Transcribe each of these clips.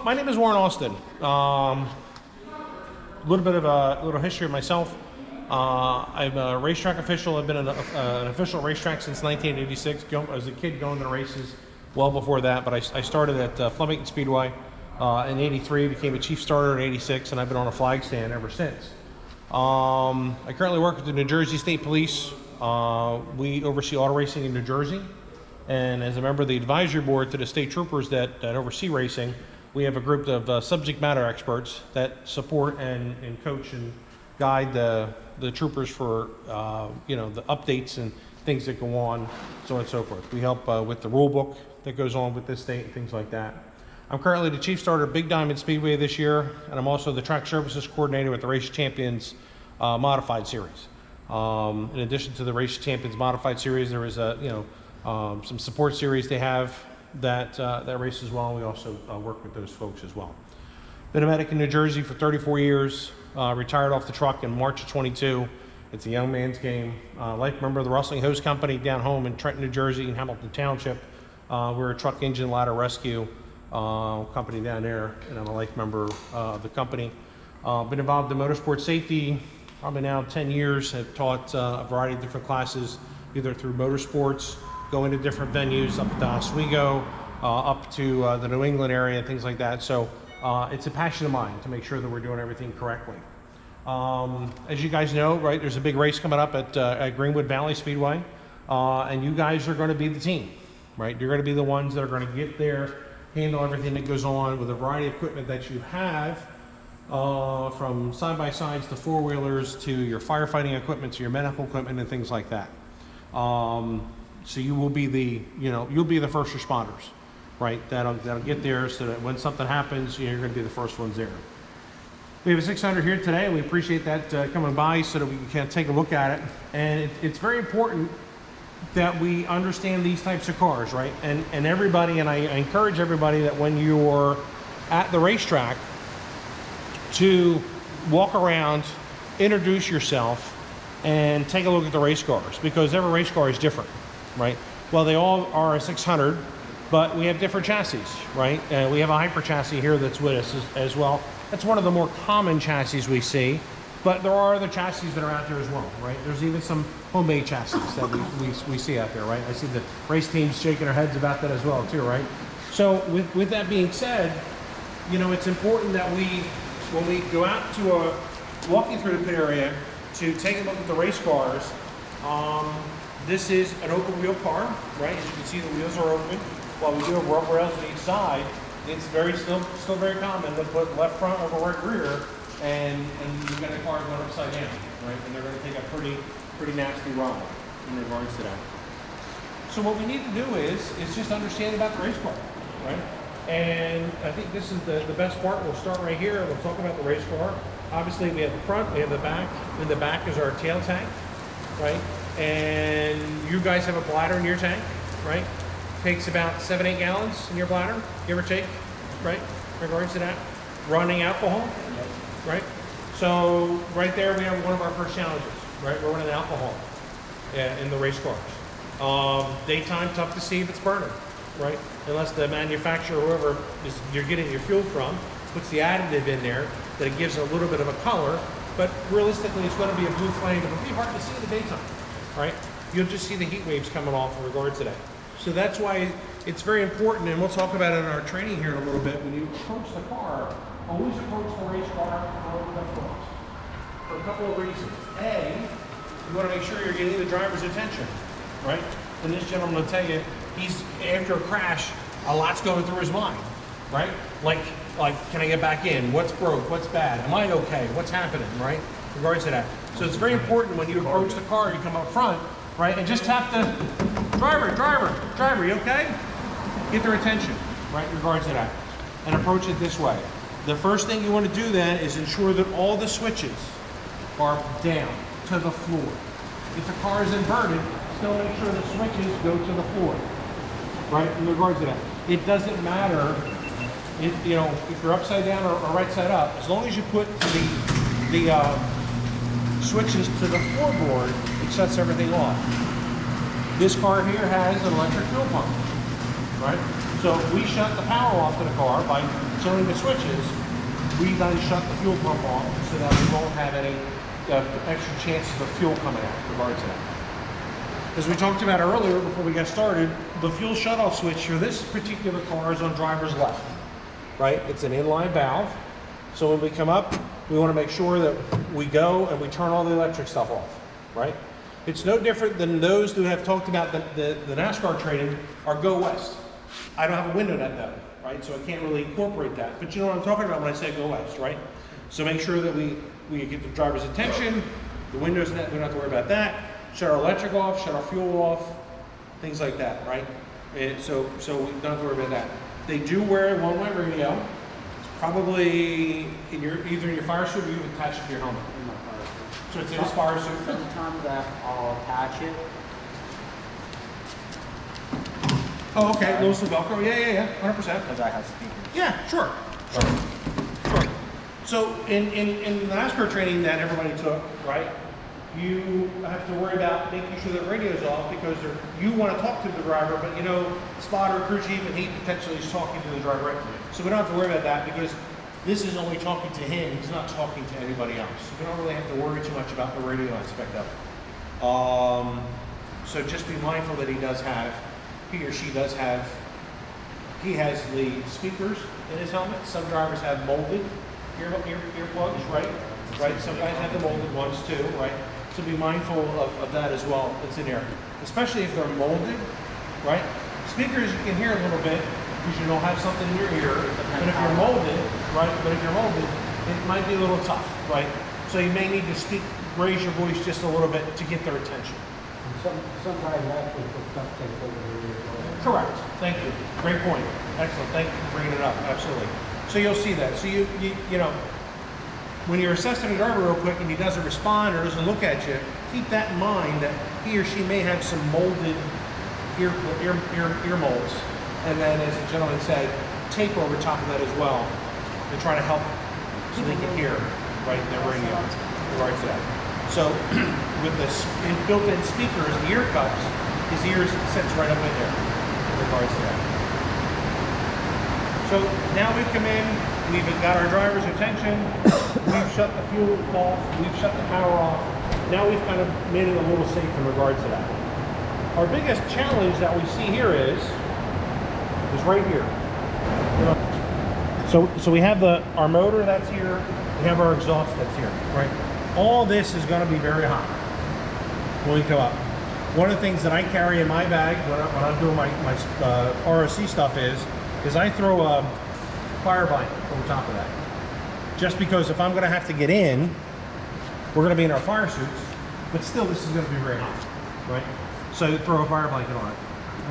My name is Warren Alston. A little bit of a history of myself. I'm a racetrack official. I've been an official racetrack since 1986. I was a kid going to races well before that, but I started at Flemington Speedway in '83, became a chief starter in '86, and I've been on a flag stand ever since. I currently work with the New Jersey State Police. We oversee auto racing in New Jersey, and as a member of the advisory board to the state troopers that oversee racing, we have a group of subject matter experts that support and coach and guide the troopers for the updates and things that go on, so on and so forth. We help with the rule book that goes on with this state and things like that. I'm currently the chief starter at Big Diamond Speedway this year, and I'm also the track services coordinator with the Race Champions Modified Series. In addition to the Race Champions Modified Series, there is some support series they have that race as well. We also work with those folks as well. Been a medic in New Jersey for 34 years, retired off the truck in March of 22. It's a young man's game. Life member of the Rustling Hose Company down home in Trenton, New Jersey in Hamilton Township. We're a truck engine ladder rescue company down there, and I'm a life member of the company. Been involved in motorsport safety probably now 10 years. Have taught a variety of different classes, either through motorsports, going to different venues, up to Oswego, up to the New England area, and things like that. So it's a passion of mine to make sure that we're doing everything correctly. As you guys know, right, there's a big race coming up at Greenwood Valley Speedway, and you guys are going to be the team, right? You're going to be the ones that are going to get there, handle everything that goes on with a variety of equipment that you have, from side-by-sides to four-wheelers to your firefighting equipment to your medical equipment and things like that. So you will be you'll be the first responders, right? That'll get there so that when something happens, you're going to be the first ones there. We have a 600 here today, and we appreciate that coming by so that we can take a look at it. And it's very important that we understand these types of cars, right? And everybody, and I encourage everybody that when you're at the racetrack to walk around, introduce yourself, and take a look at the race cars, because every race car is different, right? Well, they all are a 600, but we have different chassis, right? We have a hyper chassis here that's with us as well. That's one of the more common chassis we see, but there are other chassis that are out there as well, right? There's even some homemade chassis that we see out there, right? I see the race teams shaking their heads about that as well too, right? So with that being said, it's important that when we go out to walking through the pit area to take a look at the race cars, this is an open wheel car, right? As you can see, the wheels are open. While we do have rubber rails on each side, it's still very common to put left front over right rear, and you've got a car going upside down, right? And they're going to take a pretty nasty ride in regards to that. So what we need to do is just understand about the race car, right? And I think this is the best part. We'll start right here and we'll talk about the race car. Obviously we have the front, we have the back, and the back is our tail tank, right? And you guys have a bladder in your tank, right? Takes about 7-8 gallons in your bladder, give or take, right? In regards to that. Running alcohol, right? So right there we have one of our first challenges, right? We're running alcohol in the race cars. Daytime, tough to see if it's burning, right? Unless the manufacturer, whoever you're getting your fuel from, puts the additive in there that it gives a little bit of a color, but realistically it's going to be a blue flame. It'll be hard to see in the daytime, right? You'll just see the heat waves coming off in regards to that. So that's why it's very important, and we'll talk about it in our training here in a little bit. When you approach the car, always approach the race car from the front for a couple of reasons. A, you want to make sure you're getting the driver's attention, right? And this gentleman will tell you, he's after a crash, a lot's going through his mind, right? Like, can I get back in? What's broke? What's bad? Am I okay? What's happening, right? In regards to that. So it's very important when you approach the car, you come up front, right? And just tap the driver, you okay? Get their attention, right? In regards to that. And approach it this way. The first thing you want to do then is ensure that all the switches are down to the floor. If the car is inverted, still make sure the switches go to the floor, right? In regards to that. It doesn't matter if you're upside down or right side up, as long as you put the switches to the floorboard, it shuts everything off. This car here has an electric fuel pump, right? So if we shut the power off to the car by turning the switches, we then shut the fuel pump off so that we won't have any extra chances of fuel coming out in regards to that. As we talked about earlier before we got started, the fuel shutoff switch for this particular car is on driver's left, right? It's an inline valve. So when we come up, we want to make sure that we go and we turn all the electric stuff off, right? It's no different than those who have talked about the NASCAR training are go west. I don't have a window net though, right? So I can't really incorporate that. But you know what I'm talking about when I say go west, right? So make sure that we get the driver's attention, the windows net, we don't have to worry about that. Shut our electric off, shut our fuel off, things like that, right? So we don't have to worry about that. They do wear a one-way radio. It's probably in either in your fire suit or you've attached it to your helmet. In my fire suit. So it's in his fire suit. Sometimes that I'll attach it. Oh, okay, loose the Velcro. Yeah, 100%. Because I have speakers. Yeah, sure. So in the NASCAR training that everybody took, right? You have to worry about making sure that radio's off because you want to talk to the driver, but you know, spotter, crew chief, and he potentially is talking to the driver. Right? So we don't have to worry about that because this is only talking to him. He's not talking to anybody else. So we don't really have to worry too much about the radio aspect of it. So just be mindful that he or she does have, he has the speakers in his helmet. Some drivers have molded earplugs, right? Right. Some guys have the molded ones too, right? So be mindful of that as well. It's in there, especially if they're molded, right? Speakers you can hear a little bit because you don't have something in your ear. But if you're molded, right? But if you're molded, it might be a little tough, right? So you may need to raise your voice just a little bit to get their attention. Some guys actually put duct tape over their ears. Correct. Thank you. Great point. Excellent. Thank you for bringing it up. Absolutely. So you'll see that. So you know, when you're assessing a driver real quick and he doesn't respond or doesn't look at you, keep that in mind that he or she may have some molded ear molds. And then, as the gentleman said, tape over top of that as well to try to help so they can hear, right, their radio in regards to that. So with the built-in speakers, the ear cups, his ears sits right up in there in regards to that. So now we've come in, we've got our driver's attention, we've shut the fuel off, we've shut the power off. Now we've kind of made it a little safe in regards to that. Our biggest challenge that we see here is right here. So we have our motor that's here, we have our exhaust that's here, right? All this is going to be very hot when we come up. One of the things that I carry in my bag when I'm doing my ROC stuff is I throw a fire blanket over top of that. Just because if I'm going to have to get in, we're going to be in our fire suits, but still this is going to be very hot, right? So throw a fire blanket on it.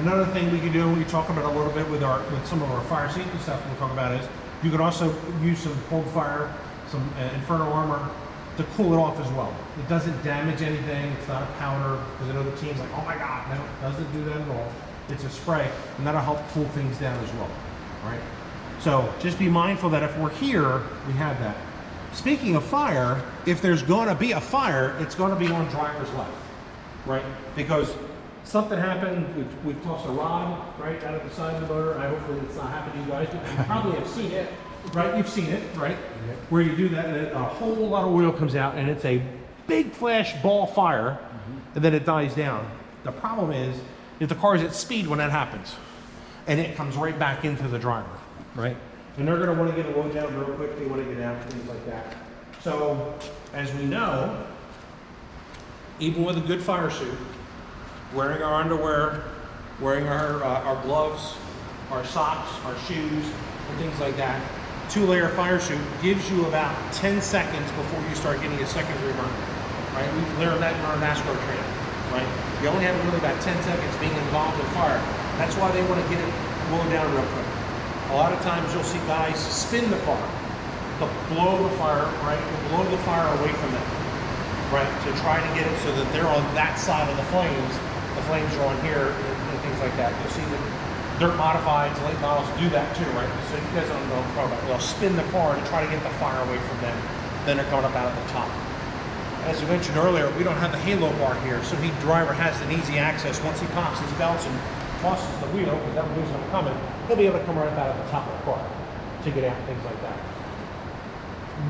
Another thing we can do, we talk about a little bit with some of our fire safety stuff we'll talk about is, you can also use some cold fire, some Inferno armor to cool it off as well. It doesn't damage anything, it's not a powder, because I know the team's like, oh my God, no, it doesn't do that at all. It's a spray, and that'll help cool things down as well, right? So just be mindful that if we're here, we have that. Speaking of fire, if there's gonna be a fire, it's gonna be on driver's left, right? Because something happened, we've tossed a rod, right, out of the side of the motor. Hopefully it's not happened to you guys, but you probably have seen it, right? You've seen it, right? Yeah. Where you do that, and a whole lot of oil comes out, and it's a big flash ball fire, and then it dies down. The problem is, if the car is at speed when that happens, and it comes right back into the driver, right? And they're gonna wanna get a load down real quick, they wanna get out, things like that. So, as we know, even with a good fire suit, wearing our underwear, wearing our gloves, our socks, our shoes, and things like that, 2-layer fire suit gives you about 10 seconds before you start getting a secondary burn, right? We've learned that in our NASCAR training, right? You only have really about 10 seconds being involved in fire. That's why they want to get it blown down real quick. A lot of times you'll see guys spin the car to blow the fire, right? To blow the fire away from them, right? To try to get it so that they're on that side of the flames. The flames are on here and things like that. You'll see that dirt modifieds, late models do that too, right? So you guys don't know what I'm talking about. They'll spin the car to try to get the fire away from them. Then they're coming up out of the top. As we mentioned earlier, we don't have the halo bar here, so the driver has an easy access. Once he pops his belts and tosses the wheel, because that wheel's gonna come in, he'll be able to come right out of the top of the car to get out, things like that.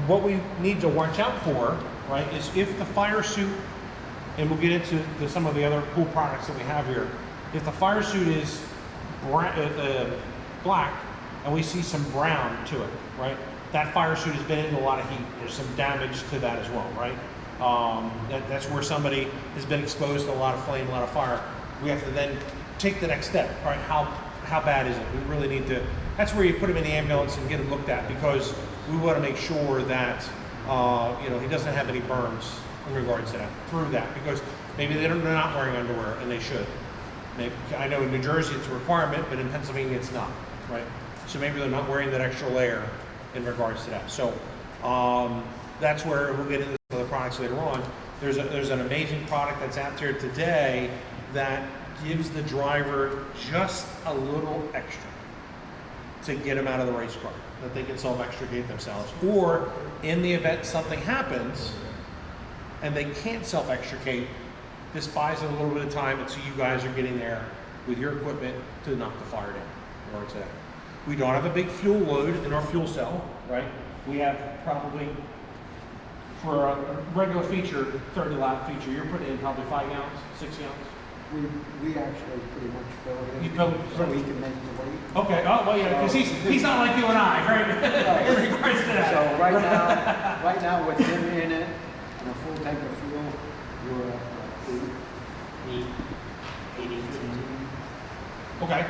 What we need to watch out for, right, is if the fire suit, and we'll get into some of the other cool products that we have here, if the fire suit is black and we see some brown to it, right, that fire suit has been in a lot of heat. There's some damage to that as well, right? That's where somebody has been exposed to a lot of flame, a lot of fire. We have to then take the next step, right? How bad is it? We really need to, that's where you put him in the ambulance and get him looked at, because we want to make sure that he doesn't have any burns in regards to that, through that, because maybe they're not wearing underwear and they should. Maybe, I know in New Jersey it's a requirement, but in Pennsylvania it's not, right? So maybe they're not wearing that extra layer in regards to that. So that's where we'll get into some of the products later on. There's an amazing product that's out there today that gives the driver just a little extra to get them out of the race car, that they can self-extricate themselves. Or in the event something happens and they can't self-extricate, this buys it a little bit of time until you guys are getting there with your equipment to knock the fire down. Or to that. We don't have a big fuel load in our fuel cell, right? We have probably, for a regular feature, 30 lap feature, you're putting in probably 5 gallons, 6 gallons. We actually pretty much fill it in. You fill it, so we can make the weight. Okay, oh, well, yeah, because he's not like you and I, right? In regards to that. So right now with him in it, and a full tank of fuel, we're at 80, 15. Okay.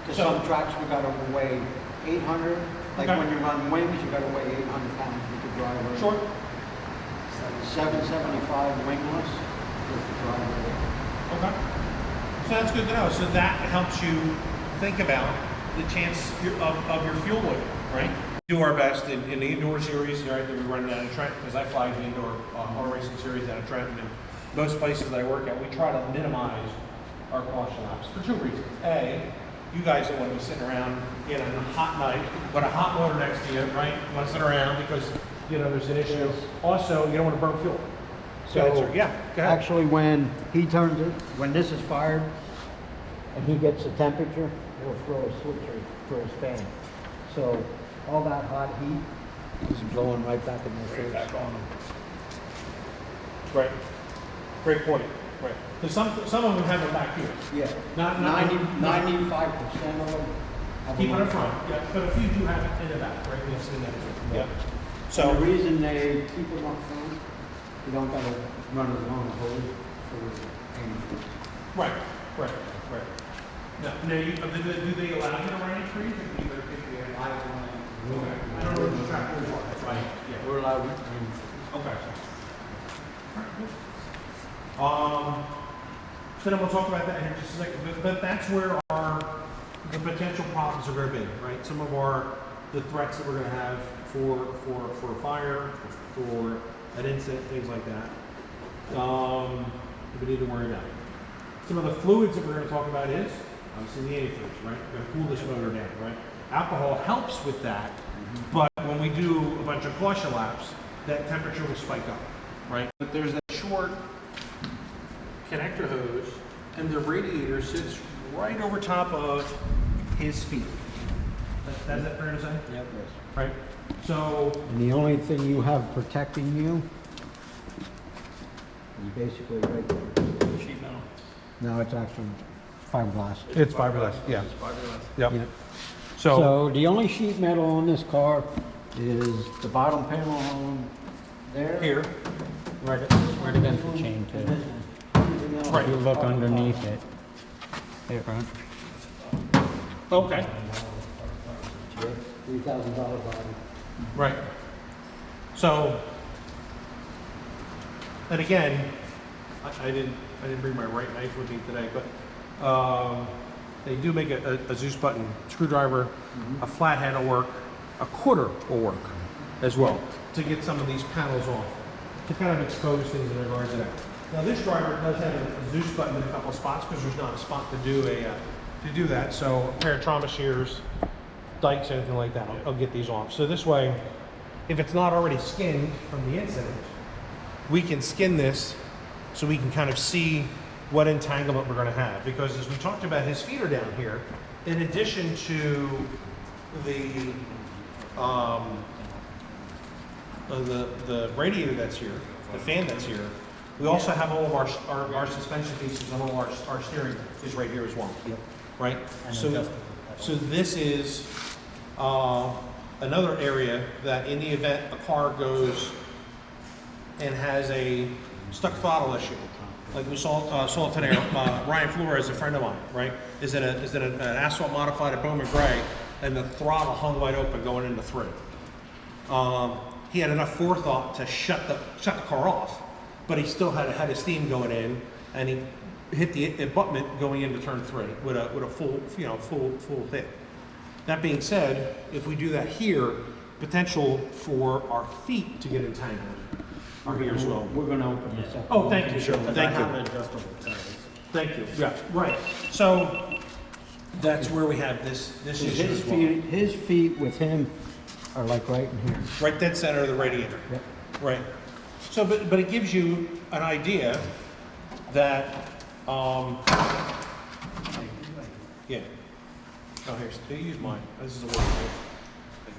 So some tracks we gotta weigh 800. Like Okay. when you run wings, you gotta weigh 800 pounds with the driver. Sure. 775 wingless with the driver. Okay. So that's good to know. So that helps you think about the chance of your fuel load, right? Do our best in the indoor series, right, that we run down in Trenton, because I fly the indoor auto racing series down in Trenton, and most places that I work at, we try to minimize our caution laps for 2 reasons. A, you guys don't want to be sitting around in a hot night, but a hot motor next to you, right? You want to sit around because, there's an issue. Also, you don't want to burn fuel. So, yeah, go ahead. actually when he turns it, when this is fired, and he gets the temperature, he'll throw a switcher for his fan. So all that hot heat is blowing right back in their face. Back on. Right. Great point. Right. Because some of them have them back here. Yeah. Not 95% of them have keep it them in front. Yeah. But a few do have it in the back, right? We've seen that too. Yeah. So So the reason they keep them up front, you don't gotta run a long hose for any. right. Now, do they allow you to run any trees? Or do you allow you to run? Okay. I don't know what the track rules are. That's right. Yeah. We're allowed. Okay. So then we'll talk about that here in just a second. But that's where the potential problems are going to be, right? Some of the threats that we're going to have for a fire, for an incident, things like that. We need to worry about. Some of the fluids that we're going to talk about is obviously the antifreeze, right? We're going to cool this motor down, right? Alcohol helps with that, but when we do a bunch of caution laps, that temperature will spike up, right? But there's that short connector hose, and the radiator sits right over top of his feet. That's that fair to say? Yep. Right? So, And the only thing you have protecting you, you basically right there. Sheet metal. No, it's actually fiberglass. it's fiberglass, yeah. It's fiberglass. Yep. Yeah. So, So the only sheet metal on this car is the bottom panel on there. here, Right against the chain too. Right. If you look underneath it. Here, right? okay, $3,000 body. right. So, and again, I didn't bring my right knife with me today, but they do make a Zeus button screwdriver, a flathead will work, a quarter will work as well to get some of these panels off, to kind of expose things in regards to that. Now this driver does have a Zeus button in a couple of spots because there's not a spot to do that. So a pair of trauma shears, dikes, anything like that, I'll get these off. So this way, if it's not already skinned from the incident, we can skin this so we can kind of see what entanglement we're going to have. Because as we talked about, his feet are down here. In addition to the radiator that's here, the fan that's here, we also have all of our suspension pieces and all our steering is right here as well. Right? So this is another area that in the event a car goes and has a stuck throttle issue, like we saw today, Ryan Flores, a friend of mine, right, is in an asphalt modified at Bowman Gray, and the throttle hung wide open going into 3. He had enough forethought to shut the car off, but he still had his steam going in, and he hit the abutment going into turn 3 with a full hit. That being said, if we do that here, potential for our feet to get entangled are here as well. We're gonna open this up. Oh, thank you, sure. Thank you. Adjustable tires. Thank you. Yeah, right. So that's where we have this issue as well. His feet with him are like right in here. Right dead center of the radiator. Yep. Right. So, but it gives you an idea that, yeah. Oh, here, use mine. This is a work I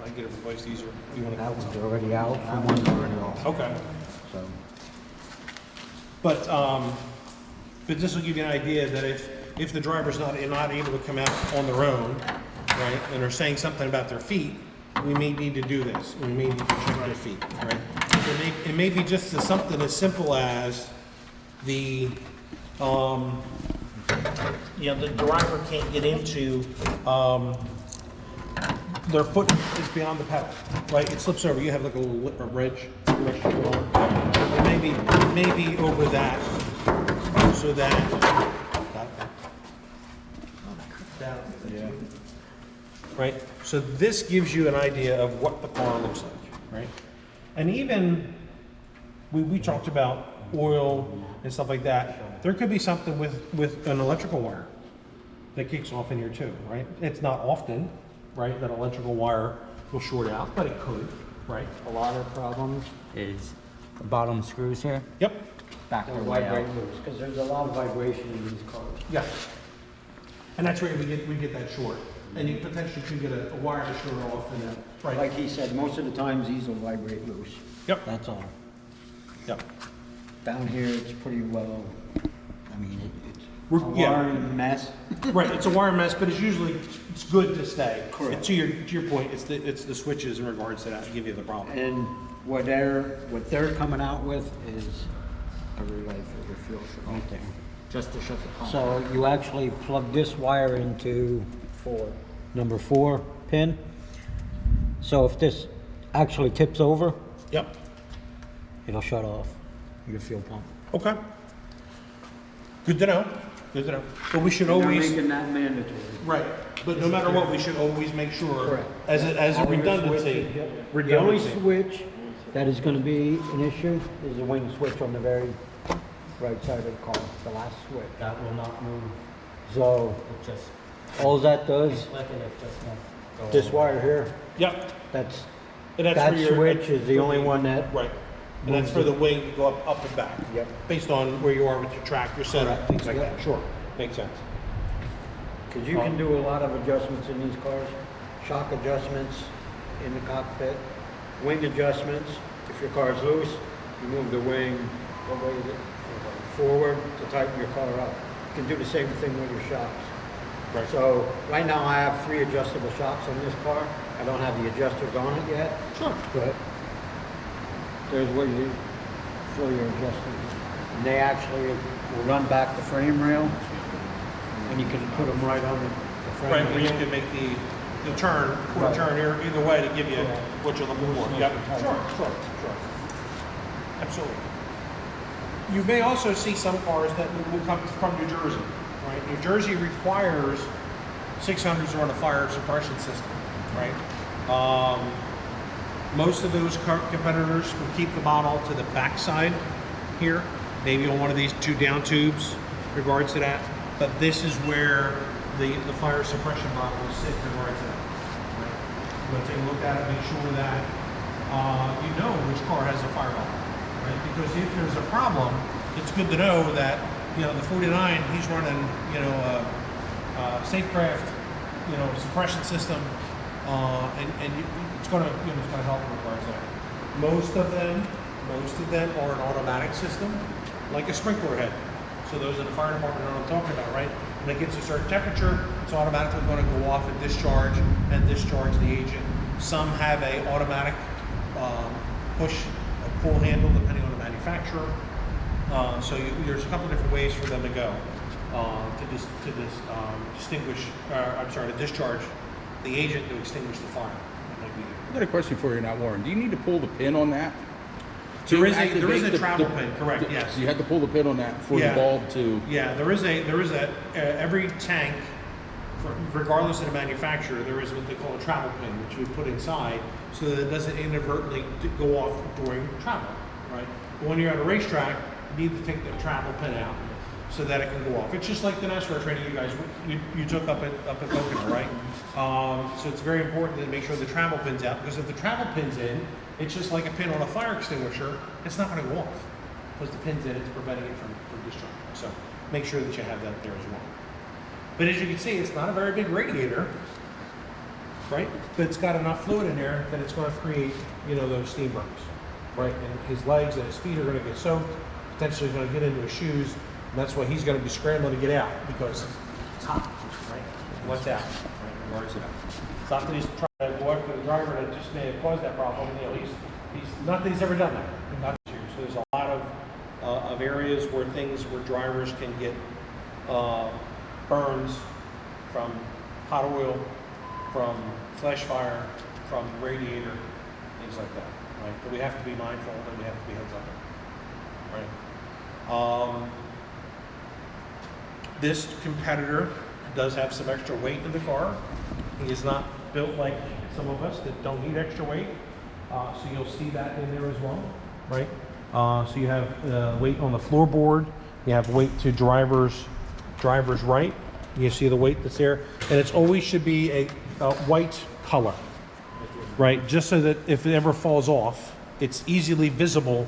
can get it replaced easier. You want That one's already out, and one's already off. Okay. So, But this will give you an idea that if the driver's not able to come out on their own, right, and they're saying something about their feet, we may need to do this. We may need to check their feet, right? It may be just something as simple as the the driver can't get into their foot is beyond the pedal, right? It slips over. You have like a little ridge. It may be over that, so that. Right. So this gives you an idea of what the car looks like, right? And even we talked about oil and stuff like that. There could be something with an electrical wire that kicks off in here too, right? It's not often, right, that electrical wire will short out, but it could, right? a lot of problems, Is the bottom screws here? Yep. Back they'll their way out. vibrate loose, because there's a lot of vibration in these cars. Yeah. And that's where we get that short, and you potentially could get a wire to short off, and right. Like he said, most of the times these will vibrate loose. Yep. That's all. Yep. Down here, it's pretty well, I mean, it's a Yeah. wiring mess. Right, it's a wire mess, but it's good to stay. Correct. To your point, it's the switches in regards to that give you the problem. And what they're coming out with is a relay for the fuel shut right there. Just to shut the pump. So you actually plug this wire into number 4 pin. So if this actually tips over, Yep. it'll shut off your fuel pump. Okay. Good to know. Good to know. But we should They're always making that mandatory. right. But no matter what, we should always make sure Correct. as a All your redundancy. switches, yep. The only Redundancy. switch that is going to be an issue is the wing switch on the very right side of the car, the last switch. That will not move. So It just, all that does, let it just won't go. this wire here, Yep. that's, And that's that for your, switch is the only one that, right. And that's for the wing to go up and back. Yep. Based on where you are with your track, your setup, things like Yep. that. Sure. Makes sense. because you can do a lot of adjustments in these cars. Shock adjustments in the cockpit, wing adjustments. If your car's loose, you move the wing forward to tighten your car up. You can do the same thing with your shocks. Right. So right now I have 3 adjustable shocks on this car. I don't have the adjusters on it yet, Sure. but there's where you for your adjusters. And they actually will run back the frame rail, and you can put them right on the frame Right, where you rail. can make the turn, or Right. turn either way to give you Correct. what you're looking for. Loose, Yep, nice and sure, tight. sure. Absolutely. You may also see some cars that will come from New Jersey, right? New Jersey requires 600s are on a fire suppression system, right? Most of those competitors will keep the model to the backside here, maybe on one of these 2 down tubes in regards to that. But this is where the fire suppression model will sit in regards to that. Right? You want to take a look at it, make sure that you know which car has a fire bottle, right? Because if there's a problem, it's good to know that you know, the 49, he's running, you know, safecraft, you know, suppression system, it's going to, you know, it's going to help in regards to that. Most of them are an automatic system, like a sprinkler head. So those in the fire department know what I'm talking about, right? When it gets a certain temperature, it's automatically going to go off and discharge the agent. Some have a automatic push or pull handle depending on the manufacturer. So there's a couple different ways for them to go to discharge the agent to extinguish the fire. I got a question for you now, Warren. Do you need to pull the pin on that? There is a travel pin, correct? Yes. You have to pull the pin on that for the bulb to. Yeah, there is a every tank, regardless of the manufacturer, there is what they call a travel pin, which we put inside so that it doesn't inadvertently go off during travel, right? But when you're at a racetrack, you need to take the travel pin out so that it can go off. It's just like the NASCAR training you guys you took up at Pocono, right? So it's very important to make sure the travel pin's out, because if the travel pin's in, it's just like a pin on a fire extinguisher. It's not going to go off because the pin's in. It's preventing it from discharging. So make sure that you have that there as well. But as you can see, it's not a very big radiator, right? But it's got enough fluid in there that it's going to create, you know, those steam burns, right? And his legs and his feet are going to get soaked, potentially going to get into his shoes. And that's why he's going to be scrambling to get out, because it's hot, right? What's out, right? Where's it out? It's not that he's trying to go after the driver that just may have caused that problem. You know, he's not that he's ever done that. Not this year. So there's a lot of areas where drivers can get burns from hot oil, from flash fire, from radiator, things like that, right? But we have to be mindful and we have to be heads up, right? This competitor does have some extra weight in the car. He is not built like some of us that don't need extra weight. So you'll see that in there as well, right? So you have weight on the floorboard. You have weight to driver's right. You see the weight that's there, and it's always should be a white color, right? Just so that if it ever falls off, it's easily visible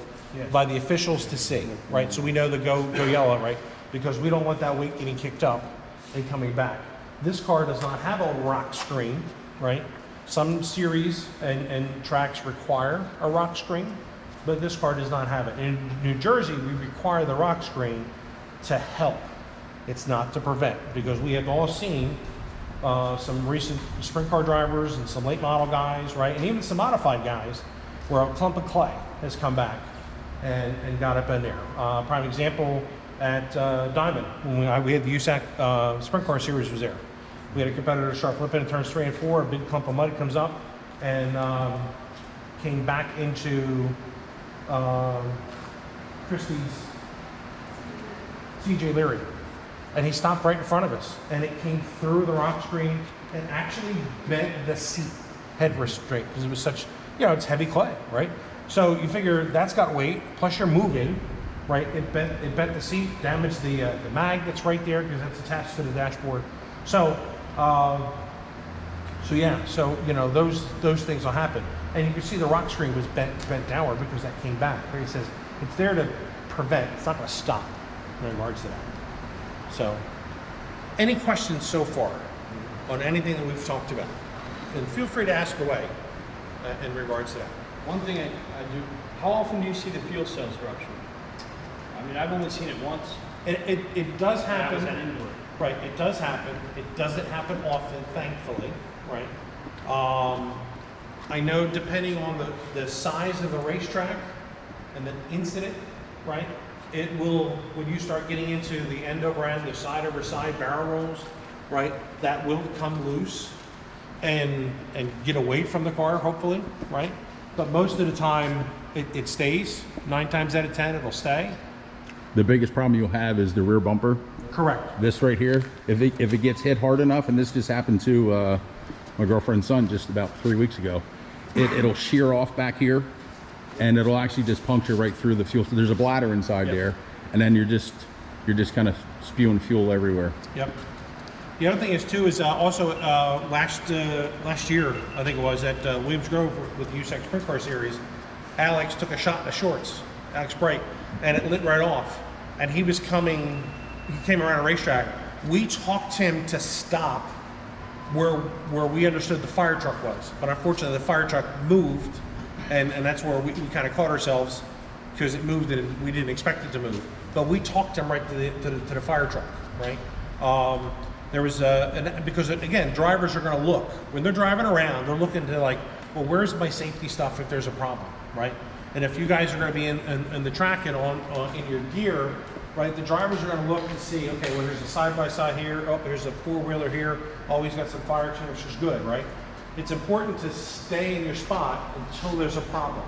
by the officials to see, right? So we know to go yellow, right? Because we don't want that weight getting kicked up and coming back. This car does not have a rock screen, right? Some series and tracks require a rock screen, but this car does not have it. In New Jersey, we require the rock screen to help. It's not to prevent, because we have all seen some recent sprint car drivers and some late model guys, right? And even some modified guys where a clump of clay has come back and got up in there. Prime example at Diamond, when we had the USAC sprint car series was there. We had a competitor start flipping in turns 3 and 4, a big clump of mud comes up and came back into Christie's CJ Leary. And he stopped right in front of us, and it came through the rock screen and actually bent the seat headrest straight, because it was such, you know, it's heavy clay, right? So you figure that's got weight, plus you're moving, right? It bent the seat, damaged the mag that's right there, because that's attached to the dashboard. So, so you know, those things will happen. And you can see the rock screen was bent downward because that came back. Right? He says it's there to prevent, it's not going to stop in regards to that. So, any questions so far on anything that we've talked about? And feel free to ask away in regards to that. One thing I do, how often do you see the fuel cells rupture? I mean, I've only seen it once. It does happen. That was at indoor. Right, it does happen. It doesn't happen often, thankfully, right? I know depending on the size of the racetrack and the incident, right? It will, when you start getting into the end over end, the side over side barrel rolls, right? That will come loose and get away from the car, hopefully, right? But most of the time, it stays. 9 times out of 10, it'll stay. The biggest problem you'll have is the rear bumper. Correct. This right here, if it gets hit hard enough, and this just happened to my girlfriend's son just about 3 weeks ago, it'll shear off back here, and it'll actually just puncture right through the fuel. So there's a bladder inside there, and then you're just kind of spewing fuel everywhere. Yep. The other thing is too is also last year, I think it was at Williams Grove with the USAC Sprint Car Series, Alex took a shot in the shorts, Alex Bright, and it lit right off. and he came around a racetrack. We talked him to stop where we understood the fire truck was, but unfortunately the fire truck moved, and that's where we kind of caught ourselves, because it moved and we didn't expect it to move. But we talked him right to the fire truck, right? There was because again, drivers are going to look when they're driving around. They're looking to like, well, where's my safety stuff if there's a problem, right? And if you guys are going to be in the track and on in your gear, right? The drivers are going to look and see, okay, well, there's a side-by-side here. Oh, there's a four-wheeler here. Oh, he's got some fire extinguishers. Good, right? It's important to stay in your spot until there's a problem,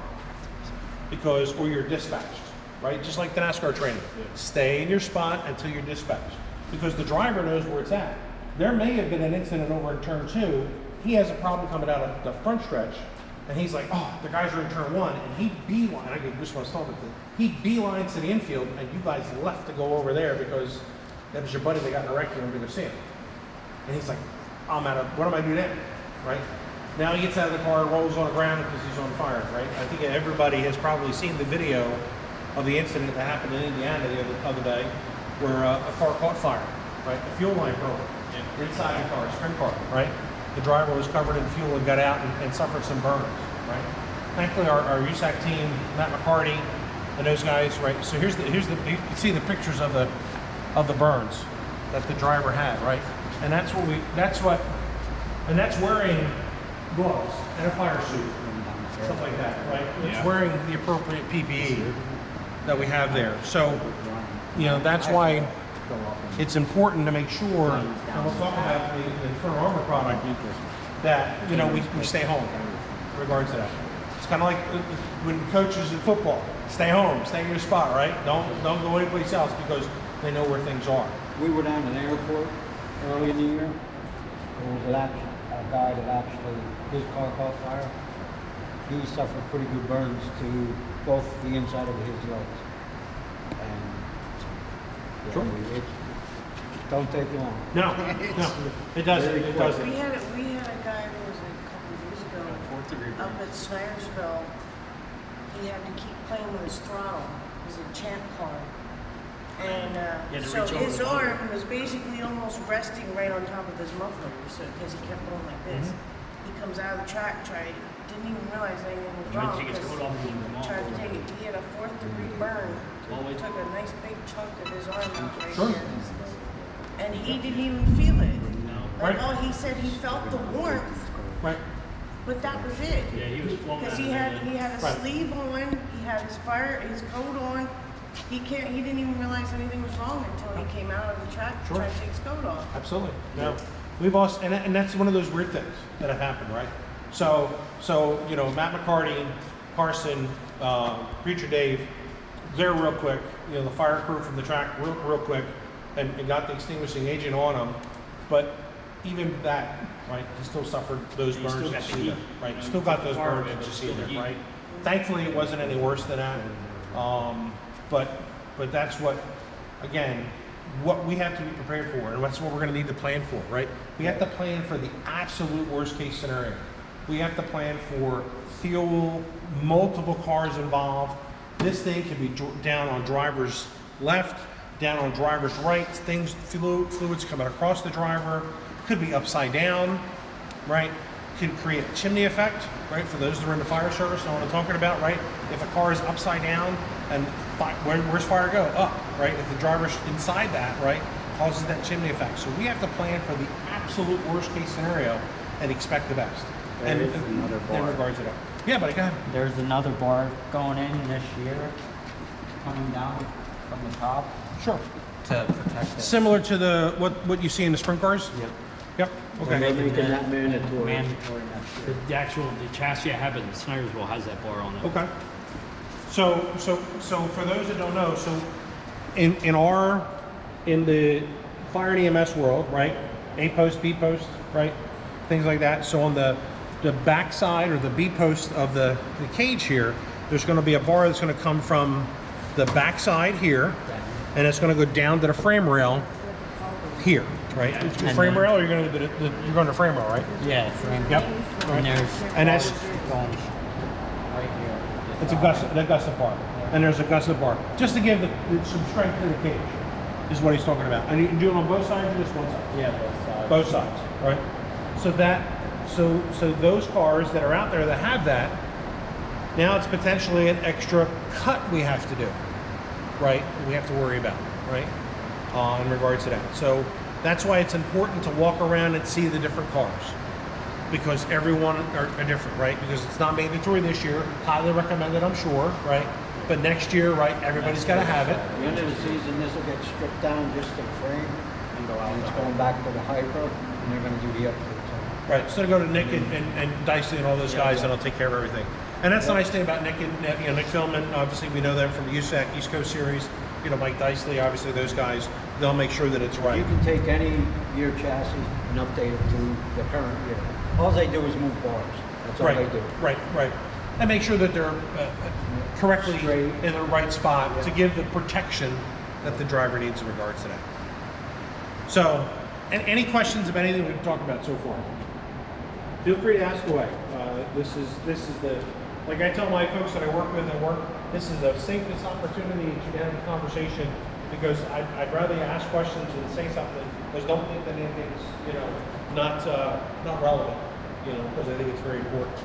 or you're dispatched, right? Just like the NASCAR training. Stay in your spot until you're dispatched, because the driver knows where it's at. There may have been an incident over in turn 2. He has a problem coming out of the front stretch, and he's like, oh, the guys are in turn 1, and he beeline. I get goosebumps talking about this. He beelines to the infield, and you guys left to go over there because that was your buddy that got in a wreck. You wanted to go see him, and he's like, I'm out of. What am I doing then, right? Now he gets out of the car, rolls on the ground because he's on fire, right? I think everybody has probably seen the video of the incident that happened in Indiana the other day, where a car caught fire, right? The fuel line broke inside the car, a sprint car, right? The driver was covered in fuel and got out and suffered some burns, right? Thankfully, our USAC team, Matt McCarty, and those guys, right? So here's the you can see the pictures of the burns that the driver had, right? And that's wearing gloves and a fire suit, stuff like that, right? It's wearing the appropriate PPE that we have there. So, that's why it's important to make sure, and we'll talk about the Infernal Armor product, that, we stay home in regards to that. It's kind of like when coaches in football, stay home, stay in your spot, right? Don't go anyplace else, because they know where things are. We were down in the airport early in the year. There was a guy that actually, his car caught fire. He suffered pretty good burns to both the inside of his legs. And Sure. Don't take long. No, it doesn't. It doesn't. We had a guy who was a couple of years ago up at Snydersville. He had to keep playing with his throttle. It was a champ car. And so his arm was basically almost resting right on top of his muffler, because he kept going like this. He comes out of the track, didn't even realize anything was wrong. He tried to take it. He had a 4th-degree burn. Took a nice big chunk of his arm out right Sure. here. And he didn't even feel it. Right. All he said, he felt the warmth, Right. but that was it. Yeah, he was flown Because out he of had there. a Right. sleeve on, he had his coat on. He didn't even realize anything was wrong until he came out of the track to Sure. try to take his coat off. Absolutely. No, we've also, and that's one of those weird things that have happened, right? So Matt McCarty, Carson, Preacher Dave, they're real quick. The fire crew from the track real quick, and got the extinguishing agent on him. But even that, right? He still suffered those burns. still got that the you see heat. there, right? Still got those Fire burns of it, that you but see still the there, heat. right? Thankfully, it wasn't any worse than that. But that's what, again, what we have to be prepared for, and that's what we're going to need to plan for, right? We have to plan for the absolute worst case scenario. We have to plan for fuel, multiple cars involved. This thing can be down on driver's left, down on driver's right. Fluids coming across the driver. Could be upside down, right? Can create a chimney effect, right? For those that are in the fire service, know what I'm talking about, right? If a car is upside down, and where's fire go? Up, right? If the driver's inside that, right, causes that chimney effect. So we have to plan for the absolute worst case scenario and expect the best. There is another bar. In regards to that. Yeah, but go ahead. There's another bar going in this year, coming down from the top Sure. to protect it. Similar to what you see in the sprint cars? Yep. Yep. Okay. They're making that mandatory. Mandatory next year. The chassis I have in Snydersville has that bar on it. Okay. So for those that don't know, so in the fire and EMS world, right? A post, B post, right? Things like that. So on the back side or the B post of the cage here, there's going to be a bar that's going to come from the back side here, and it's going to go down to the frame rail here, right? The frame rail, or you're going to frame rail, right? Yeah, frame. Yep. And there's And that's bars going right here. it's a gusset bar. and there's a gusset bar, just to give some strength to the cage, is what he's talking about. And you can do it on both sides or just one side? Yeah, both sides. Both sides, right? So those cars that are out there that have that, now it's potentially an extra cut we have to do, right? We have to worry about, right? In regards to that. So that's why it's important to walk around and see the different cars, because everyone are different, right? Because it's not mandatory this year, highly recommended, I'm sure, right? But next year, right, everybody's got to have it. At the end of the season, this will get stripped down just to the frame, and it's going back to the hyper, and they're gonna do the upgrade. Right, so to go to Nick and Dicey and all those guys, and I'll take care of everything. And that's the nice thing about Nick and Nick Philman. Obviously, we know them from the USAC East Coast Series. You know, Mike Dicey, obviously those guys, they'll make sure that it's right. You can take any year chassis and update it to the current year. All they do is move bars. That's all they do. Right. And make sure that they're correctly Straight. in the right spot to give the protection that the driver needs in regards to that. So, and any questions about anything we've talked about so far? Feel free to ask away. This is the, like I tell my folks that I work with and work, this is the safest opportunity that you can have a conversation, because I'd rather you ask questions and say something, because don't think that anything's, not relevant, because I think it's very important.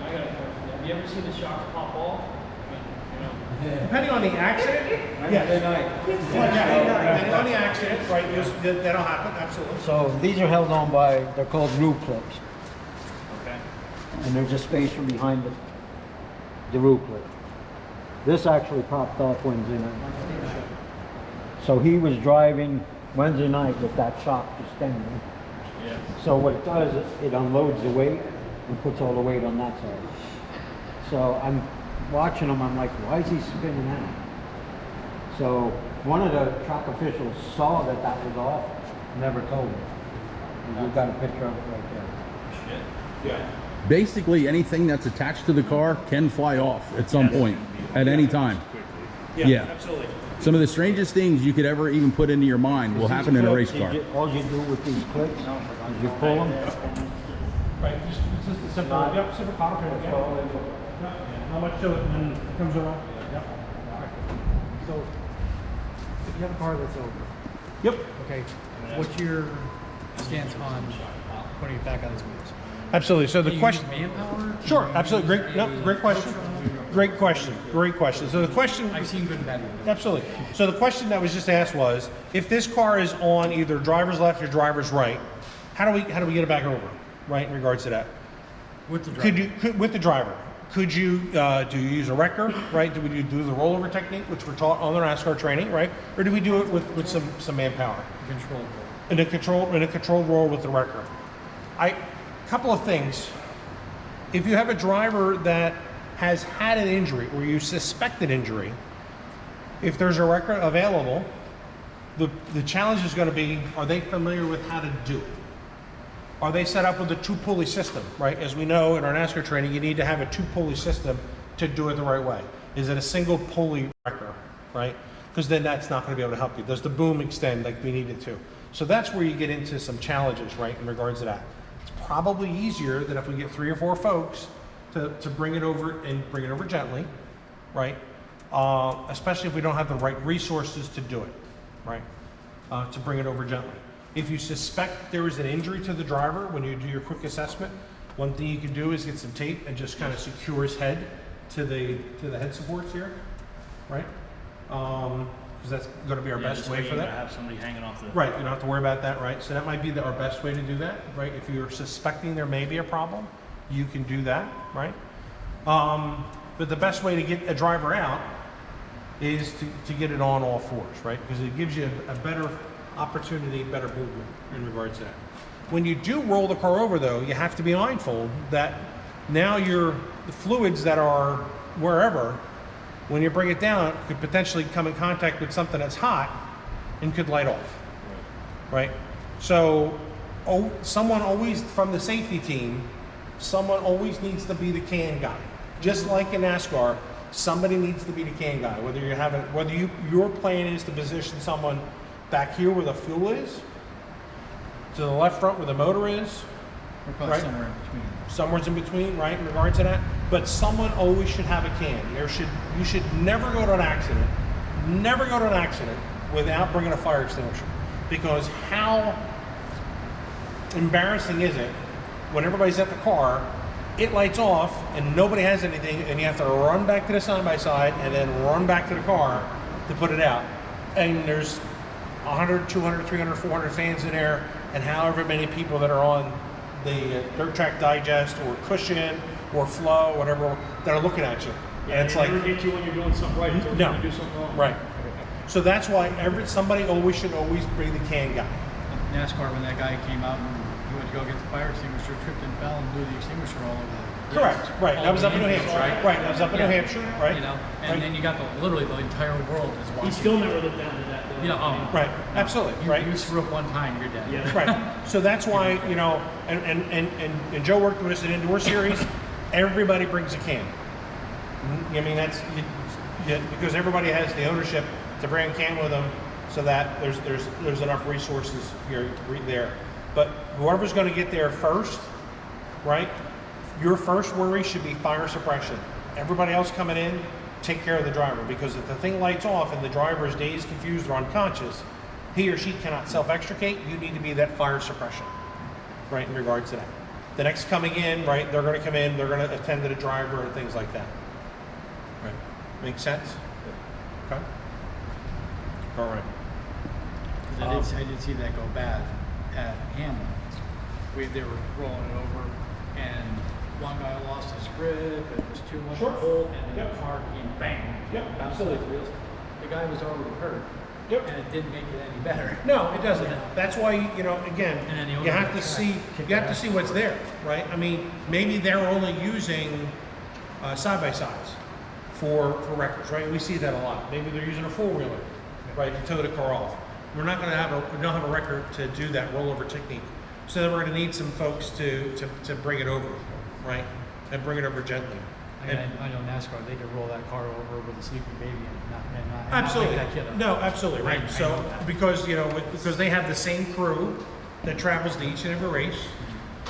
I got a question. Have you ever seen the shocks pop off? I mean, Depending on the accident, yes. Depending on the accident, right, that'll happen, absolutely. So these are held on by, they're called roof clips. Okay. And there's a spacer behind the roof clip. This actually popped off Wednesday night. So he was driving Wednesday night with that shock extended. Yeah. So what it does, it unloads the weight and puts all the weight on that side. So I'm watching him, I'm like, why is he spinning out? So one of the track officials saw that was off, never told me. And we've got a picture of it right there. Shit. Yeah. Basically, anything that's attached to the car can fly off at some point, at any time. Yeah. Absolutely. Some of the strangest things you could ever even put into your mind will happen in a race car. All you do with these clips is you pull them. Right, it's just a simple, simple cotter pin, How much to it, and then it comes around? Yep. So, if you have a car that's over, Yep. okay, what's your stance on putting it back on its wheels? Absolutely, so the Can you question. use manpower? Sure, Can you absolutely, use great question. Great question. So the question. I've seen good and bad ones. Absolutely. So the question that was just asked was, if this car is on either driver's left or driver's right, how do we get it back over, right? In regards to that, With the driver. with the driver, could you do you use a wrecker, right? Do we do the rollover technique, which we're taught on the NASCAR training, right? Or do we do it with some manpower? Control. In a controlled roll with the wrecker. Couple of things. If you have a driver that has had an injury or you suspect an injury, if there's a wrecker available, the challenge is going to be, are they familiar with how to do it? Are they set up with a two-pulley system, right? As we know in our NASCAR training, you need to have a two-pulley system to do it the right way. Is it a single pulley wrecker, right? Because then that's not going to be able to help you. Does the boom extend like we need it to? So that's where you get into some challenges, right, in regards to that. It's probably easier than if we get 3 or 4 folks to bring it over and bring it over gently, right? Especially if we don't have the right resources to do it, right? To bring it over gently. If you suspect there is an injury to the driver when you do your quick assessment, one thing you can do is get some tape and just kind of secure his head to the head supports here, right? Because that's going to be our best way for that. Have somebody hanging off the. Right, you don't have to worry about that, right? So that might be our best way to do that, right? If you're suspecting there may be a problem, you can do that, right? But the best way to get a driver out is to get it on all fours, right? Because it gives you a better opportunity, better movement in regards to that. When you do roll the car over, though, you have to be mindful that now the fluids that are wherever, when you bring it down, could potentially come in contact with something that's hot and could light off, right? So someone always, from the safety team, someone always needs to be the can guy. Just like in NASCAR, somebody needs to be the can guy. Whether your plan is to position someone back here where the fuel is, to the left front where the motor is, We're probably right? somewhere in between. somewhere's in between, right, in regards to that. But someone always should have a can. You should never go to an accident, without bringing a fire extinguisher. Because how embarrassing is it when everybody's at the car, it lights off and nobody has anything, and you have to run back to the side-by-side and then run back to the car to put it out. And there's 100, 200, 300, 400 fans in there, and however many people that are on the Dirt Track Digest or Cushion or Flow, whatever, that are looking at you. Yeah, And it's they like, never get you when you're doing something right. Until no, you do something wrong. right. So that's why somebody should always bring the can guy. NASCAR, when that guy came out and he went to go get the fire extinguisher, tripped and fell and blew the extinguisher all over the Correct, right. That was up in New Hampshire, right? That was up in New Hampshire, right? You know, and Right. then you got literally the entire world is watching. He still never lived down to that. Though. Yeah, Right, absolutely, right? You screw up one time, you're dead. Yeah. Right. So that's why, you know, and Joe worked with us in Indoor Series. Everybody brings a can. I mean, because everybody has the ownership to bring a can with them, so that there's enough resources here there. But whoever's going to get there first, right? Your first worry should be fire suppression. Everybody else coming in, take care of the driver, because if the thing lights off and the driver is dazed, confused, or unconscious, he or she cannot self-extricate. You need to be that fire suppression, right, in regards to that. The next coming in, right, they're going to come in, they're going to attend to the driver and things like that. Right. Make sense? Okay. All right. 'Cause I did see that go bad at Hamlin. They were rolling it over, and one guy lost his grip, and it was too much Sure. pull, and then Yep. the car came bang. Yep, bounced absolutely. off the wheels. The guy was already hurt. Yep. And it didn't make it any better. No, it doesn't. That's why, you know, again, And then the you owner have to of the see, track you have to see what's there, right? I mean, maybe they're only using side-by-sides for records, right? We see that a lot. Maybe they're using a four-wheeler, right, to tow the car off. We don't have a record to do that rollover technique. So then we're gonna need some folks to bring it over, right? And bring it over gently. I mean, I know NASCAR, they could roll that car over with a sleeping baby and not Absolutely. wake that kid up. No, absolutely, right. I So, know that. because, you know, because they have the same crew that travels to each and every race,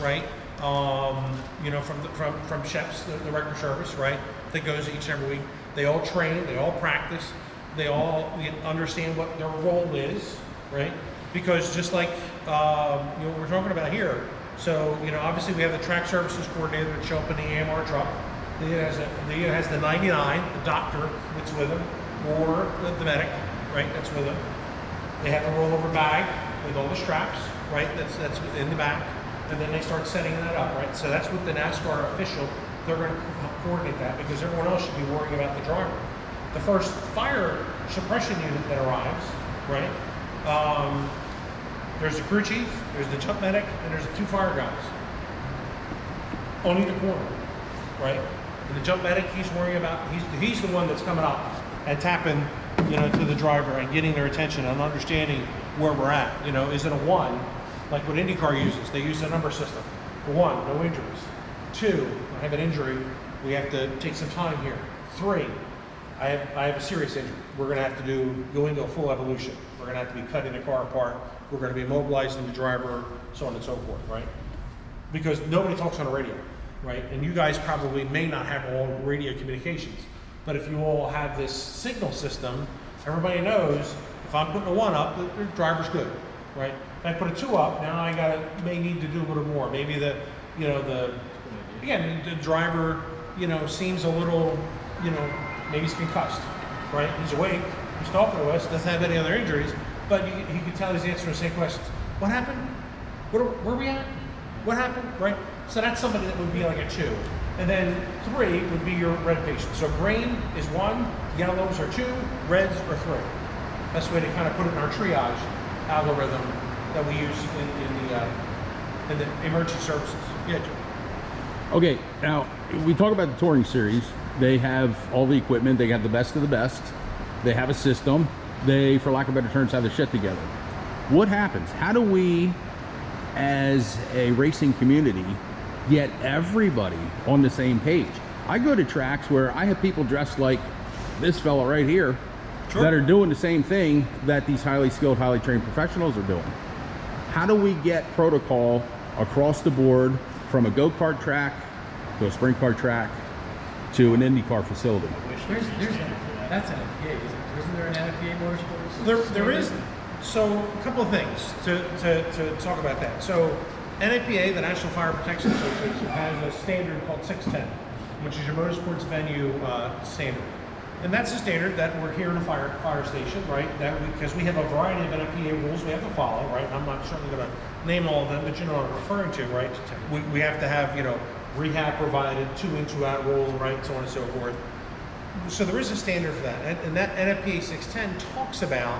right? You know, from chefs, the record service, right? That goes each and every week. They all train, they all practice, they all understand what their role is, right? Because just like, you know, what we're talking about here. So, you know, obviously we have the track services coordinator that show up in the AMR truck. He has the 99, the doctor that's with him, or the medic, right, that's with him. They have a rollover bag with all the straps, right, that's in the back, and then they start setting that up, right? So that's what the NASCAR official, they're going to coordinate that, because everyone else should be worrying about the driver. The first fire suppression unit that arrives, right, there's the crew chief, there's the jump medic, and there's the two fire guys on either corner, right? And the jump medic, he's worrying about, he's the one that's coming up and tapping, you know, to the driver and getting their attention and understanding where we're at. You know, is it a 1, like what IndyCar uses? They use a number system. 1, no injuries. 2, I have an injury, we have to take some time here. 3, I have a serious injury. We're going to have to go into a full evolution. We're going to have to be cutting the car apart. We're going to be immobilizing the driver, so on and so forth, right? Because nobody talks on the radio, right? And you guys probably may not have all radio communications, but if you all have this signal system, everybody knows if I'm putting a 1 up, the driver's good, right? If I put a 2 up, now I may need to do a little more. Maybe again, the driver, you know, seems a little, you know, maybe he's concussed, right? He's awake, he's talking to us, doesn't have any other injuries, but you can tell he's answering the same questions. What happened? Where are we at? What happened, right? So that's somebody that would be like a 2. And then 3 would be your red patient. So green is 1, yellows are 2, reds are 3. That's the way to kind of put it in our triage algorithm that we use in the emergency services. Yeah, Joe. Okay, now we talk about the touring series. They have all the equipment. They have the best of the best. They have a system. They, for lack of better terms, have their shit together. What happens? How do we, as a racing community, get everybody on the same page? I go to tracks where I have people dressed like this fella right here, Sure. that are doing the same thing that these highly skilled, highly trained professionals are doing. How do we get protocol across the board from a go-kart track to a sprint car track to an IndyCar facility. That's an NFPA, isn't there an NFPA motorsports? There is. So a couple of things to talk about that. So NFPA, the National Fire Protection Association, has a standard called 610, which is your motorsports venue standard. And that's a standard that we're here in a fire station, right? Because we have a variety of NFPA rules we have to follow, right? I'm not certainly going to name all of them, but you know what I'm referring to, right? We have to have, rehab provided, 2-in, 2-out rule, right? So on and so forth. So there is a standard for that. And that NFPA 610 talks about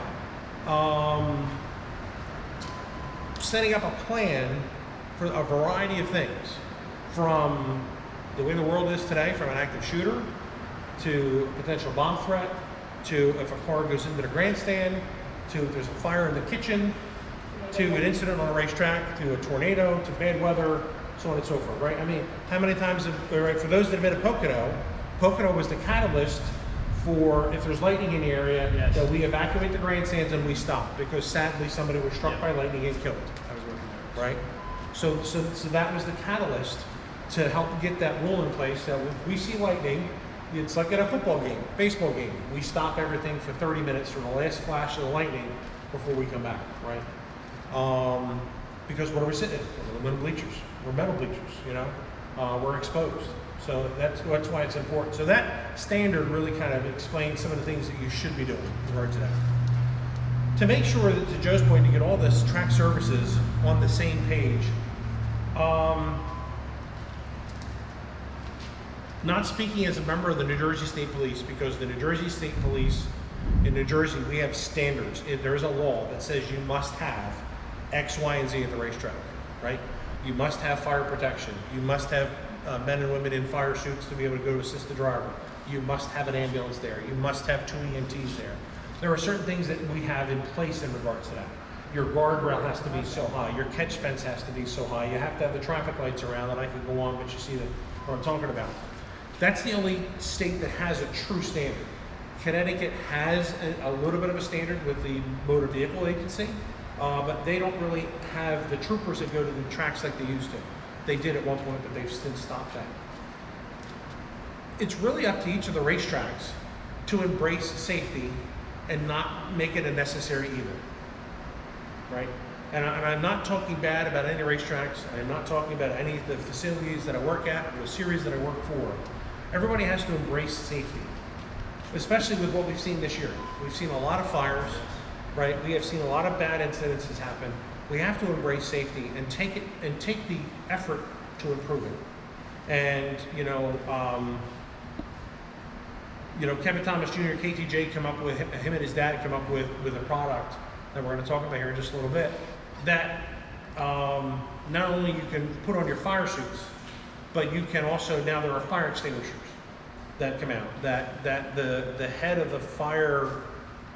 setting up a plan for a variety of things, from the way the world is today, from an active shooter to a potential bomb threat, to if a car goes into the grandstand, to if there's a fire in the kitchen, to an incident on a racetrack, to a tornado, to bad weather, so on and so forth, right? I mean, how many times, right, for those that have been at Pocono was the catalyst for, if there's lightning in the area, that we evacuate the grandstands and we stop, because sadly somebody was struck by lightning and killed. I was working there. Right? So that was the catalyst to help get that rule in place that if we see lightning, it's like at a football game, baseball game. We stop everything for 30 minutes from the last flash of the lightning before we come back, right? Because what are we sitting in? We're aluminum bleachers. We're metal bleachers, we're exposed. So that's why it's important. So that standard really kind of explains some of the things that you should be doing in regards to that. To make sure that, to Joe's point, to get all this track services on the same page, not speaking as a member of the New Jersey State Police, because the New Jersey State Police, in New Jersey, we have standards. There is a law that says you must have X, Y, and Z at the racetrack, right? You must have fire protection. You must have men and women in fire suits to be able to go to assist the driver. You must have an ambulance there. You must have 2 EMTs there. There are certain things that we have in place in regards to that. Your guardrail has to be so high. Your catch fence has to be so high. You have to have the traffic lights around, and I could go on, but you see what I'm talking about. That's the only state that has a true standard. Connecticut has a little bit of a standard with the Motor Vehicle Agency, but they don't really have the troopers that go to the tracks like they used to. They did at one point, but they've since stopped that. It's really up to each of the racetracks to embrace safety and not make it a necessary evil, right? And I'm not talking bad about any racetracks. I'm not talking about any of the facilities that I work at or the series that I work for. Everybody has to embrace safety, especially with what we've seen this year. We've seen a lot of fires, right? We have seen a lot of bad incidences happen. We have to embrace safety and take the effort to improve it. And Kevin Thomas Jr., KTJ, him and his dad come up with a product that we're going to talk about here in just a little bit, that not only you can put on your fire suits, but you can also, now there are fire extinguishers that come out, that the head of the fire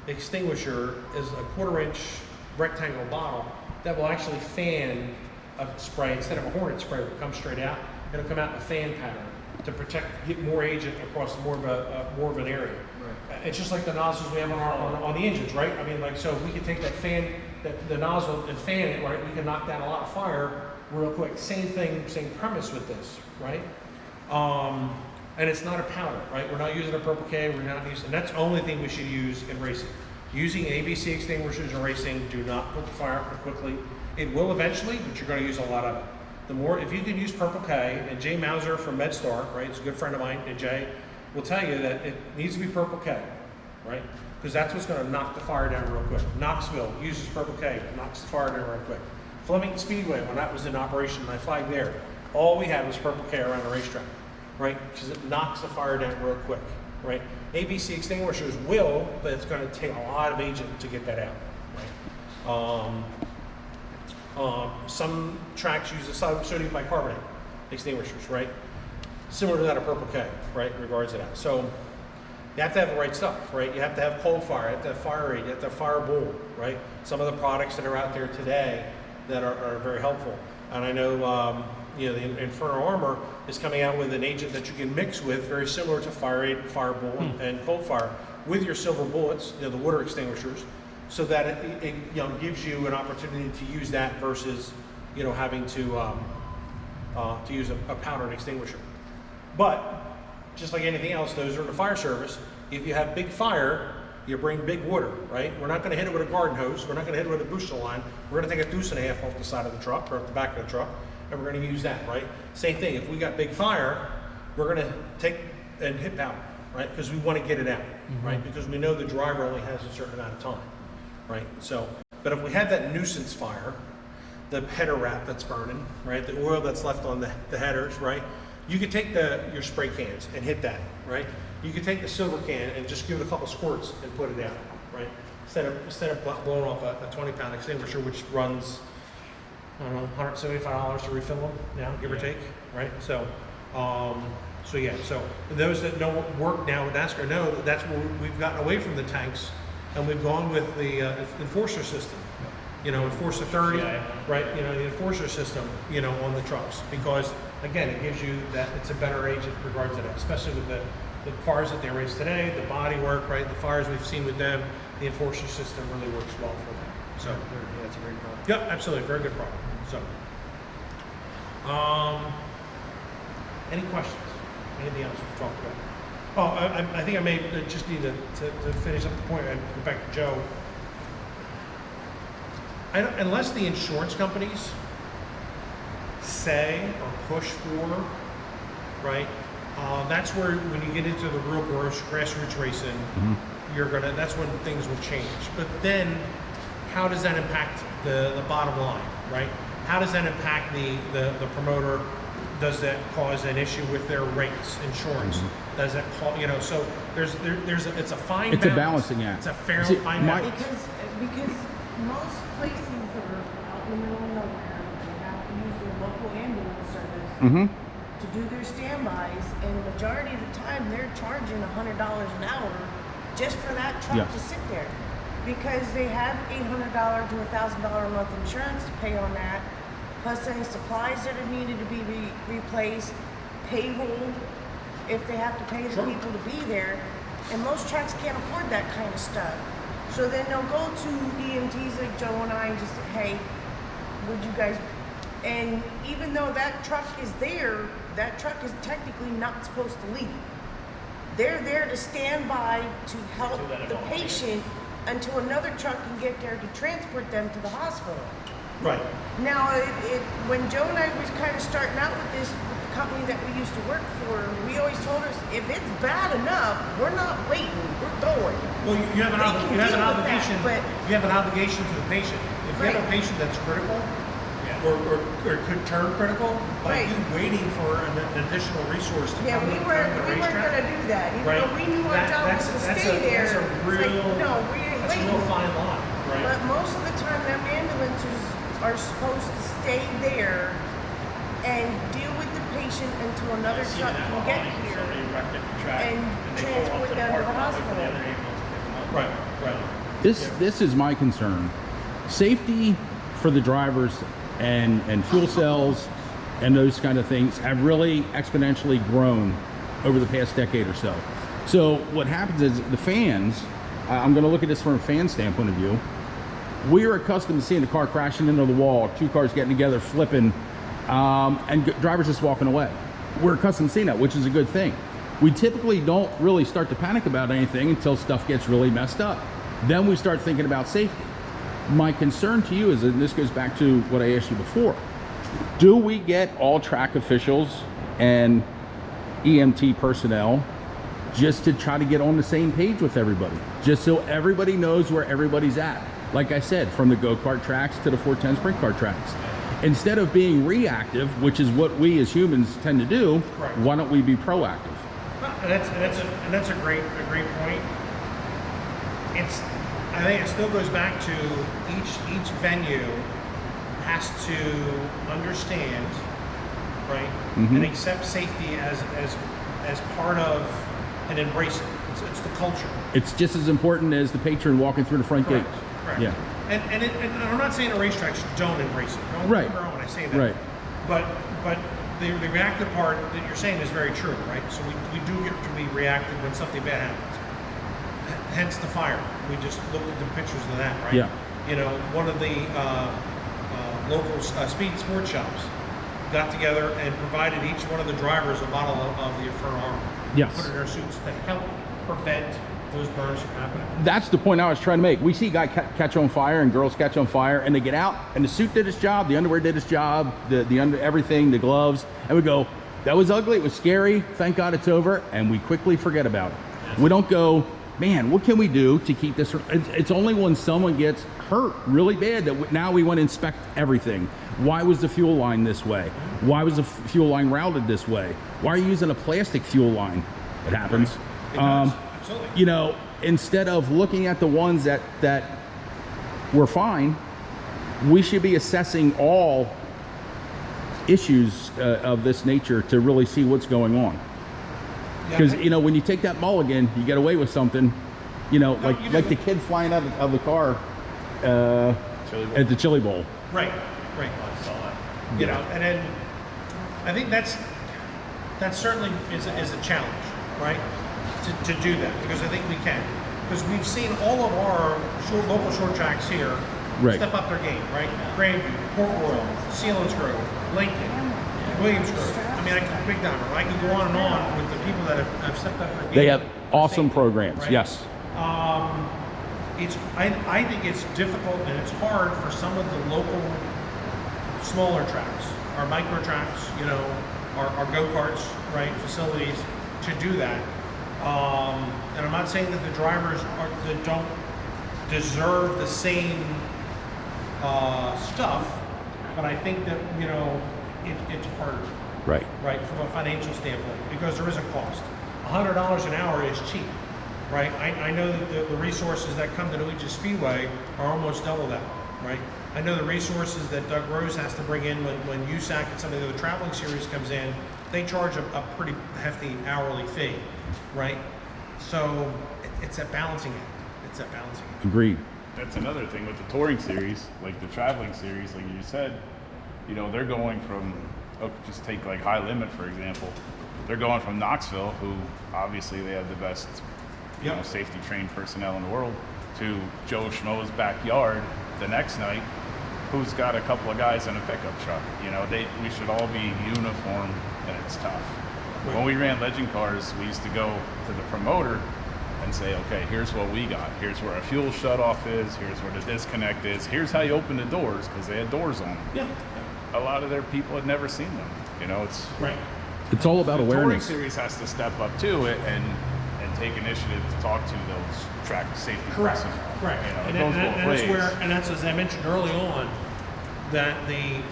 extinguisher is a 1/4-inch rectangle bottle that will actually fan a spray. Instead of a hornet spray, it will come straight out. It'll come out in a fan pattern to get more agent across more of an area. Right. It's just like the nozzles we have on the engines, right? I mean, like, so if we could take that fan, the nozzle, and fan it, right, we can knock down a lot of fire real quick. Same thing, same premise with this, right? And it's not a powder, right? We're not using a Purple K, we're not using, and that's the only thing we should use in racing. Using ABC extinguishers in racing, do not put the fire out quickly. It will eventually, but you're going to use a lot of it. The more, if you can use Purple K, and Jay Mauser from MedStar, right, he's a good friend of mine, and Jay will tell you that it needs to be Purple K, right? Because that's what's going to knock the fire down real quick. Knoxville uses Purple K, knocks the fire down real quick. Flemington Speedway, when that was in operation, and I flagged there, all we had was Purple K around the racetrack, right? Because it knocks the fire down real quick, right? ABC extinguishers will, but it's going to take a lot of agent to get that out, right? Some tracks use a sodium bicarbonate extinguishers, right? Similar to that of Purple K, right, in regards to that. So you have to have the right stuff, right? You have to have cold fire, you have to have fire aid, you have to have fire bull, right? Some of the products that are out there today that are very helpful. And I know, the Inferno Armor is coming out with an agent that you can mix with, very similar to fire aid, fire bull, and cold fire, with your silver bullets, the water extinguishers, so that it gives you an opportunity to use that versus having to to use a powdered extinguisher. But just like anything else, those are the fire service. If you have big fire, you bring big water, right? We're not going to hit it with a garden hose. We're not going to hit it with a booster line. We're going to take a deuce and a half off the side of the truck or off the back of the truck, and we're going to use that, right? Same thing. If we got big fire, we're going to take and hit powder, right? Because we want to get it out, right? Because we know the driver only has a certain amount of time, right? So, but if we have that nuisance fire, the header wrap that's burning, right? The oil that's left on the headers, right? You could take your spray cans and hit that, right? You could take the silver can and just give it a couple squirts and put it out, right? Instead of blowing off a 20-pound extinguisher, which runs, I don't know, $175 to refill them, give or take, right? So, so those that know work now with NASCAR know that that's where we've gotten away from the tanks, and we've gone with the enforcer system. Enforcer 30, right? The enforcer system, on the trucks, because again, it gives you that it's a better age in regards to that, especially with the cars that they race today, the body work, right? The fires we've seen with them, the enforcer system really works well for them. So Yeah, that's a great problem. yep, absolutely, very good problem. So, any questions? Anything else we've talked about? Oh, I think I may just need to finish up the point and go back to Joe. Unless the insurance companies say or push for, right? That's where when you get into the real grassroots racing, that's when things will change. But then, how does that impact the bottom line, right? How does that impact the promoter? Does that cause an issue with their rates, insurance? Does that call, so it's a fine balance. It's a balancing act. It's a fair See, fine balance. Because most places that are out in the middle of nowhere, they have to use their local ambulance service to do their standbys, and the majority of the time they're charging $100 an hour just for that truck to sit there, because they have $800 to $1,000 a month insurance to pay on that, plus any supplies that are needed to be replaced, payroll if they have to pay the people to be there, and most trucks can't afford that kind of stuff. So then they'll go to EMTs like Joe and I and just say, hey, would you guys, and even though that truck is there, that truck is technically not supposed to leave. They're there to stand by to help the patient until another truck can get there to transport them to the hospital. Right. Now, when Joe and I was kind of starting out with this, with the company that we used to work for, we always told us, if it's bad enough, we're not waiting, we're going. Well, you have an obligation. But you have an obligation to the patient. If you have a patient that's critical, or could turn critical, by you waiting for an additional resource to come we in weren't the racetrack. going to do that. Even Right. though we knew our job was to stay there. That's a real, it's like, no, we ain't that's a waiting. real fine line, right? But most of the time, them ambulances are supposed to stay there and deal with the patient until another truck can get here and transport them to the hospital. Right. This is my concern. Safety for the drivers and fuel cells and those kind of things have really exponentially grown over the past decade or so. So what happens is the fans, I'm going to look at this from a fan standpoint of view, we are accustomed to seeing the car crashing into the wall, two cars getting together, flipping, and drivers just walking away. We're accustomed to seeing that, which is a good thing. We typically don't really start to panic about anything until stuff gets really messed up. Then we start thinking about safety. My concern to you is, and this goes back to what I asked you before, do we get all track officials and EMT personnel just to try to get on the same page with everybody, just so everybody knows where everybody's at? Like I said, from the go-kart tracks to the 410 sprint car tracks. Instead of being reactive, which is what we as humans tend to do, why don't we be proactive? And that's a great point. I think it still goes back to each venue has to understand, right, and accept safety as part of and embrace it. It's the culture. It's just as important as the patron walking through the front gate. Correct. Yeah. And I'm not saying the racetracks don't embrace it. Don't Right. get me wrong when I say that. Right. But the reactive part that you're saying is very true, right? So we do get to be reactive when something bad happens. Hence the fire. We just looked at the pictures of that, right? Yeah. One of the local speed sports shops got together and provided each one of the drivers a bottle of the Inferno Armor. Yes. Put it in their suits to help prevent those burns from happening. That's the point I was trying to make. We see guys catch on fire and girls catch on fire, and they get out, and the suit did its job, the underwear did its job, everything, the gloves, and we go, that was ugly, it was scary, thank God it's over, and we quickly forget about it. We don't go, man, what can we do to keep this? It's only when someone gets hurt really bad that now we want to inspect everything. Why was the fuel line this way? Why was the fuel line routed this way? Why are you using a plastic fuel line? It happens. It does. Absolutely. You know, instead of looking at the ones that were fine, we should be assessing all issues of this nature to really see what's going on. Because you know, when you take that mulligan, you get away with something. You know, like the kid flying out of the car at the Chili Bowl. Right. I saw that. You know, and then I think that certainly is a challenge, right? To do that, because I think we can. Because we've seen all of our local short tracks here step up their game, right? Grandview, Port Royal, Sealands Grove, Lincoln, Williams Grove. I mean, I can Big Diamond, right? I can go on and on with the people that have stepped up their game. They have awesome programs, right? yes. I think it's difficult and it's hard for some of the local smaller tracks, our micro tracks, you know, our go-karts, right, facilities to do that. And I'm not saying that the drivers that don't deserve the same stuff, but I think that, you know, it's harder. Right. Right, from a financial standpoint, because there is a cost. $100 an hour is cheap, right? I know that the resources that come to New Egypt Speedway are almost double that, right? I know the resources that Doug Rose has to bring in when USAC and some of the other traveling series comes in, they charge a pretty hefty hourly fee, right? So it's a balancing act. Agreed. That's another thing with the touring series, like the traveling series, like you said, you know, they're going from, just take like High Limit, for example. They're going from Knoxville, who obviously they have the best, you know, safety trained personnel in the world, to Joe Schmo's backyard the next night, who's got a couple of guys in a pickup truck. You know, we should all be uniform, and it's tough. When we ran Legend Cars, we used to go to the promoter and say, okay, here's what we got. Here's where a fuel shutoff is. Here's where the disconnect is. Here's how you open the doors, because they had doors on them. Yeah. A lot of their people had never seen them. You know, it's right. It's all about the awareness. Touring series has to step up to it and take initiative to talk to those track safety Correct. personnel. Right. You know, And that's as I mentioned early on, that the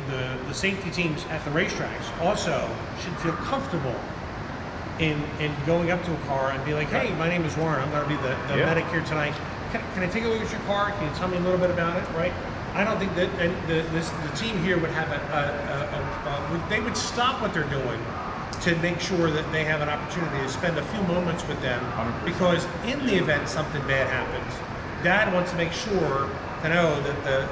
safety teams at the racetracks also should feel comfortable in going up to a car and be like, hey, my name is Warren, I'm going to be the medic here tonight. Can I take a look at your car? Can you tell me a little bit about it, right? I don't think that the team here would have they would stop what they're doing to make sure that they have an opportunity to spend a few moments with them, 100%. because in the event something bad happens, Dad wants to make sure to know that the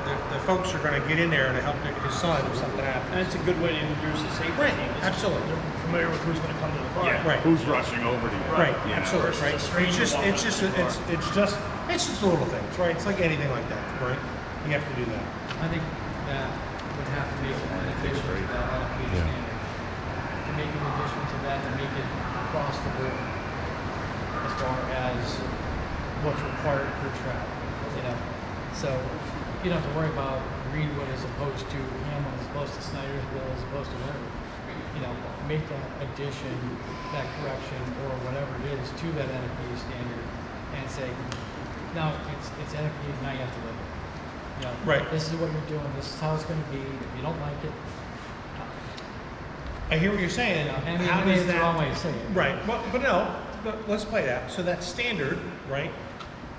folks are going to get in there to help his son if something happens. And it's a good way to introduce the safety Right, team. absolutely. They're familiar with who's going to come to the car. Yeah. Right. Who's rushing over to you? Right, You know, absolutely, versus right. a stranger walking It's just up to the car. the little things, right? It's like anything like that, right? You have to do that. I think that would have to be an addition to that LP standard. To make an addition to that, to make it across the board as far as what's required per track, you know? So you don't have to worry about Greenwood as opposed to Hamlin, as opposed to Snydersville, as opposed to whatever. You know, make that addition, that correction, or whatever it is to that NFPA standard and say, no, it's NFPA, now you have to live it. You know, Right. This is what you're doing. This is how it's going to be. If you don't like it, I hear what you're saying. I mean, How maybe does it's the that? wrong way to say it. Right. Well, but no. Let's play that. So that standard, right?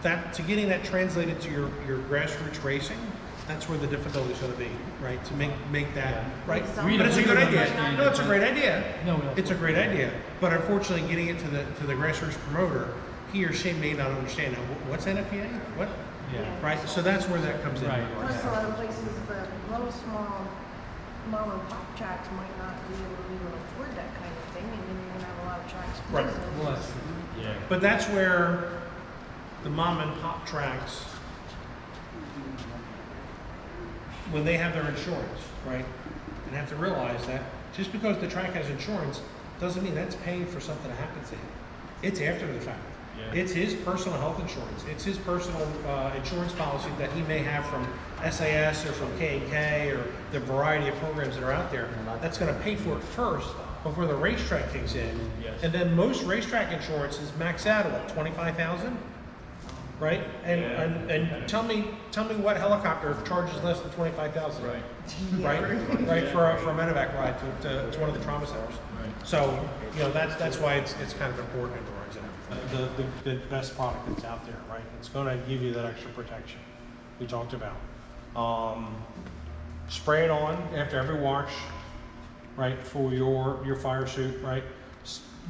That to getting that translated to your grassroots racing, that's where the difficulty is going to be, right? To make that right. We But it's a don't good idea. understand No, it's a it. great idea. No, we don't. It's a great idea. But unfortunately, getting it to the grassroots promoter, he or she may not understand. Now, what's NFPA? What? Yeah. Right. So that's where that comes in. Right. Plus, a lot of places, the little small mom and pop tracks might not be able to even afford that kind of thing, and then you're gonna have a lot of tracks Right. closing. Well, that's, yeah. But that's where the mom and pop tracks, when they have their insurance, right, and have to realize that Just because the track has insurance doesn't mean that's paying for something that happens to him. It's after the fact. Yeah. It's his personal health insurance. It's his personal insurance policy that he may have from SAS or from K&K or the variety of programs that are out there. That's going to pay for it first before the racetrack kicks in. Yes. And then most racetrack insurance is maxed out at what, 25,000? Right? And tell me what helicopter charges less than 25,000? Right. Right for a medevac ride to one of the trauma centers. Right. So that's why it's kind of important in regards to that. The best product that's out there, right? It's going to give you that extra protection we talked about. Spray it on after every wash, right? For your fire suit, right?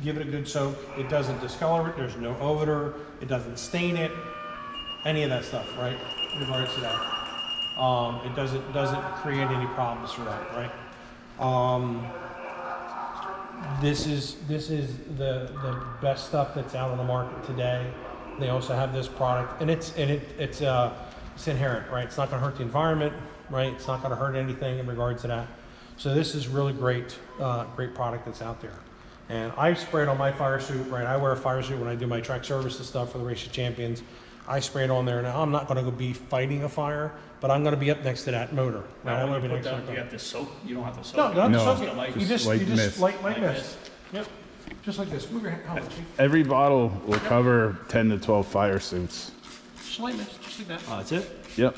Give it a good soak. It doesn't discolor it. There's no odor. It doesn't stain it. Any of that stuff, right? In regards to that, it doesn't create any problems for that, right? This is the best stuff that's out on the market today. They also have this product, and it's inherent, right? It's not going to hurt the environment, right? It's not going to hurt anything in regards to that. So this is really great product that's out there. And I spray it on my fire suit, right? I wear a fire suit when I do my track services stuff for the Race of Champions. I spray it on there. Now I'm not going to be fighting a fire, but I'm going to be up next to that motor. Right? Now, I'm when gonna you be put next that, to you that. have to soak. You don't have to soak. No, you don't No. have to soak it. You just light light mist. mist. mist. Yep. Just like this. Move your hand. Oh, gee. Every bottle will cover 10 to 12 fire suits. Just light mist. Just like that. Oh, that's it? Yep.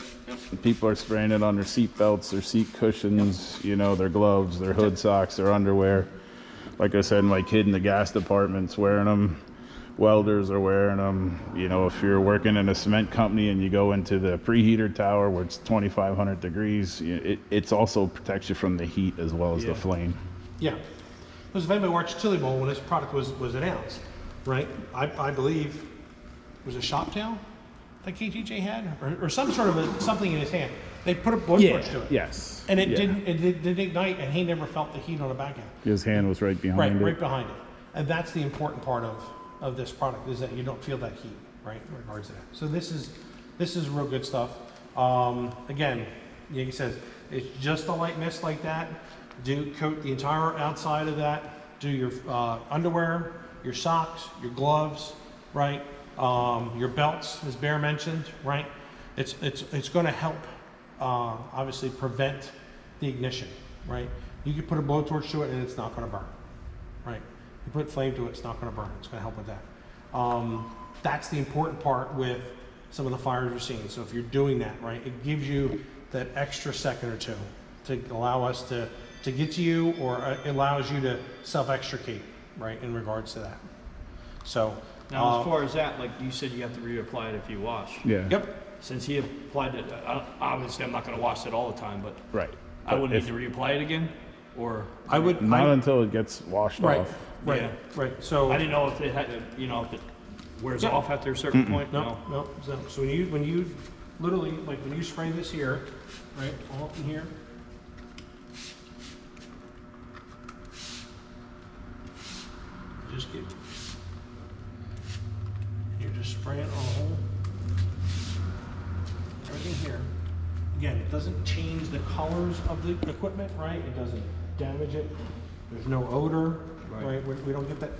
People are spraying it on their seat belts, their seat cushions, their gloves, their hood socks, their underwear. Like I said, my kid in the gas department's wearing them. Welders are wearing them. If you're working in a cement company and you go into the preheater tower where it's 2,500 degrees, it's also protects you from the heat as well as the flame. Yeah. Because if anybody watched Chili Bowl when this product was announced, right? I believe it was a shop tail that KTJ had, or some sort of something in his hand. They put a blowtorch to it. Yes. And it didn't ignite, and he never felt the heat on the back end. His hand was right behind it. Right behind it. And that's the important part of this product, is that you don't feel that heat, right, in regards to that. So this is real good stuff. Again, like he says, it's just a light mist like that. Do coat the entire outside of that. Do your underwear, your socks, your gloves, right? Your belts, as Bear mentioned, right? It's going to help, obviously, prevent the ignition, right? You can put a blowtorch to it and it's not going to burn, right? You put flame to it, it's not going to burn. It's going to help with that. That's the important part with some of the fires we're seeing. So if you're doing that, right, it gives you that extra second or two to allow us to get to you, or it allows you to self-extricate, right, in regards to that. So Now, as far as that, like you said, you have to reapply it if you wash. Yeah. yep. Since he applied it, obviously I'm not going to wash it all the time, but Right. I would need to reapply it again, or I would Not until it gets washed right, off. right, Yeah. right. So I didn't know if it had, if it wears Yeah. off after a certain point. no. So when you literally, like when you spray this here, right, all up in here. Just kidding. You're just spraying on the whole, everything here. Again, it doesn't change the colors of the equipment, right? It doesn't damage it. There's no odor, right? We don't get that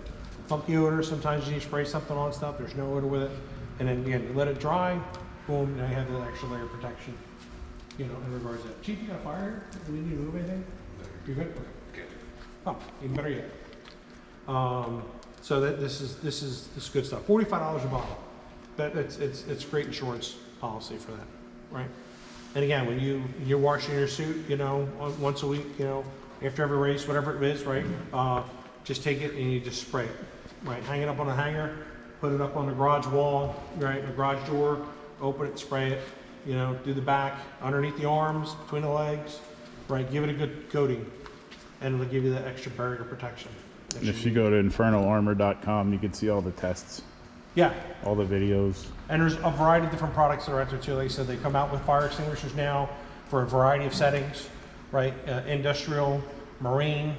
funky odor. Sometimes you spray something on stuff, there's no odor with it. And then again, you let it dry, boom, now you have that extra layer of protection, in regards to that. Chief, you got a fire here? Do we need to move anything? You're good? Okay. Oh, even better yet. So this is good stuff. $45 a bottle. It's great insurance policy for that, right? And again, when you're washing your suit, once a week, after every race, whatever it is, right? Just take it and you just spray it, right? Hang it up on a hanger, put it up on the garage wall, right? The garage door, open it, spray it, do the back, underneath the arms, between the legs, right? Give it a good coating, and it'll give you that extra barrier protection. And if you go to infernoarmor.com, you can see all the tests, Yeah, all the videos. and there's a variety of different products that are out there too. Like I said, they come out with fire extinguishers now for a variety of settings, right? Industrial, marine,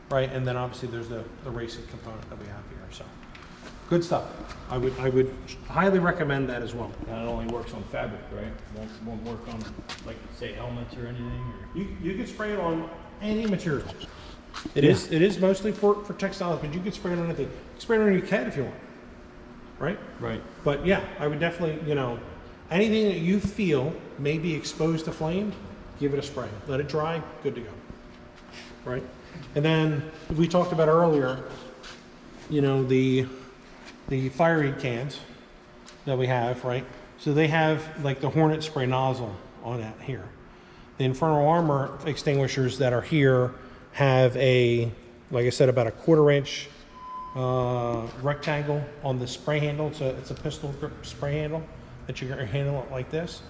right? And then obviously there's the racing component that we have here. So good stuff. I would highly recommend that as well. And it only works on fabric, right? Won't work on, like, say, helmets or anything? Or... You can spray it on any material. It is mostly for textiles, but you can spray it on anything. You can spray it on your cat if you want, right? Right. But yeah, I would definitely, anything that you feel may be exposed to flame, give it a spray. Let it dry, good to go, right? And then we talked about earlier, the fire heat cans that we have, right? So they have like the Hornet spray nozzle on that here. The Infernal Armor extinguishers that are here have like I said, about a 1/4 inch rectangle on the spray handle. It's a pistol grip spray handle that you can handle it like this.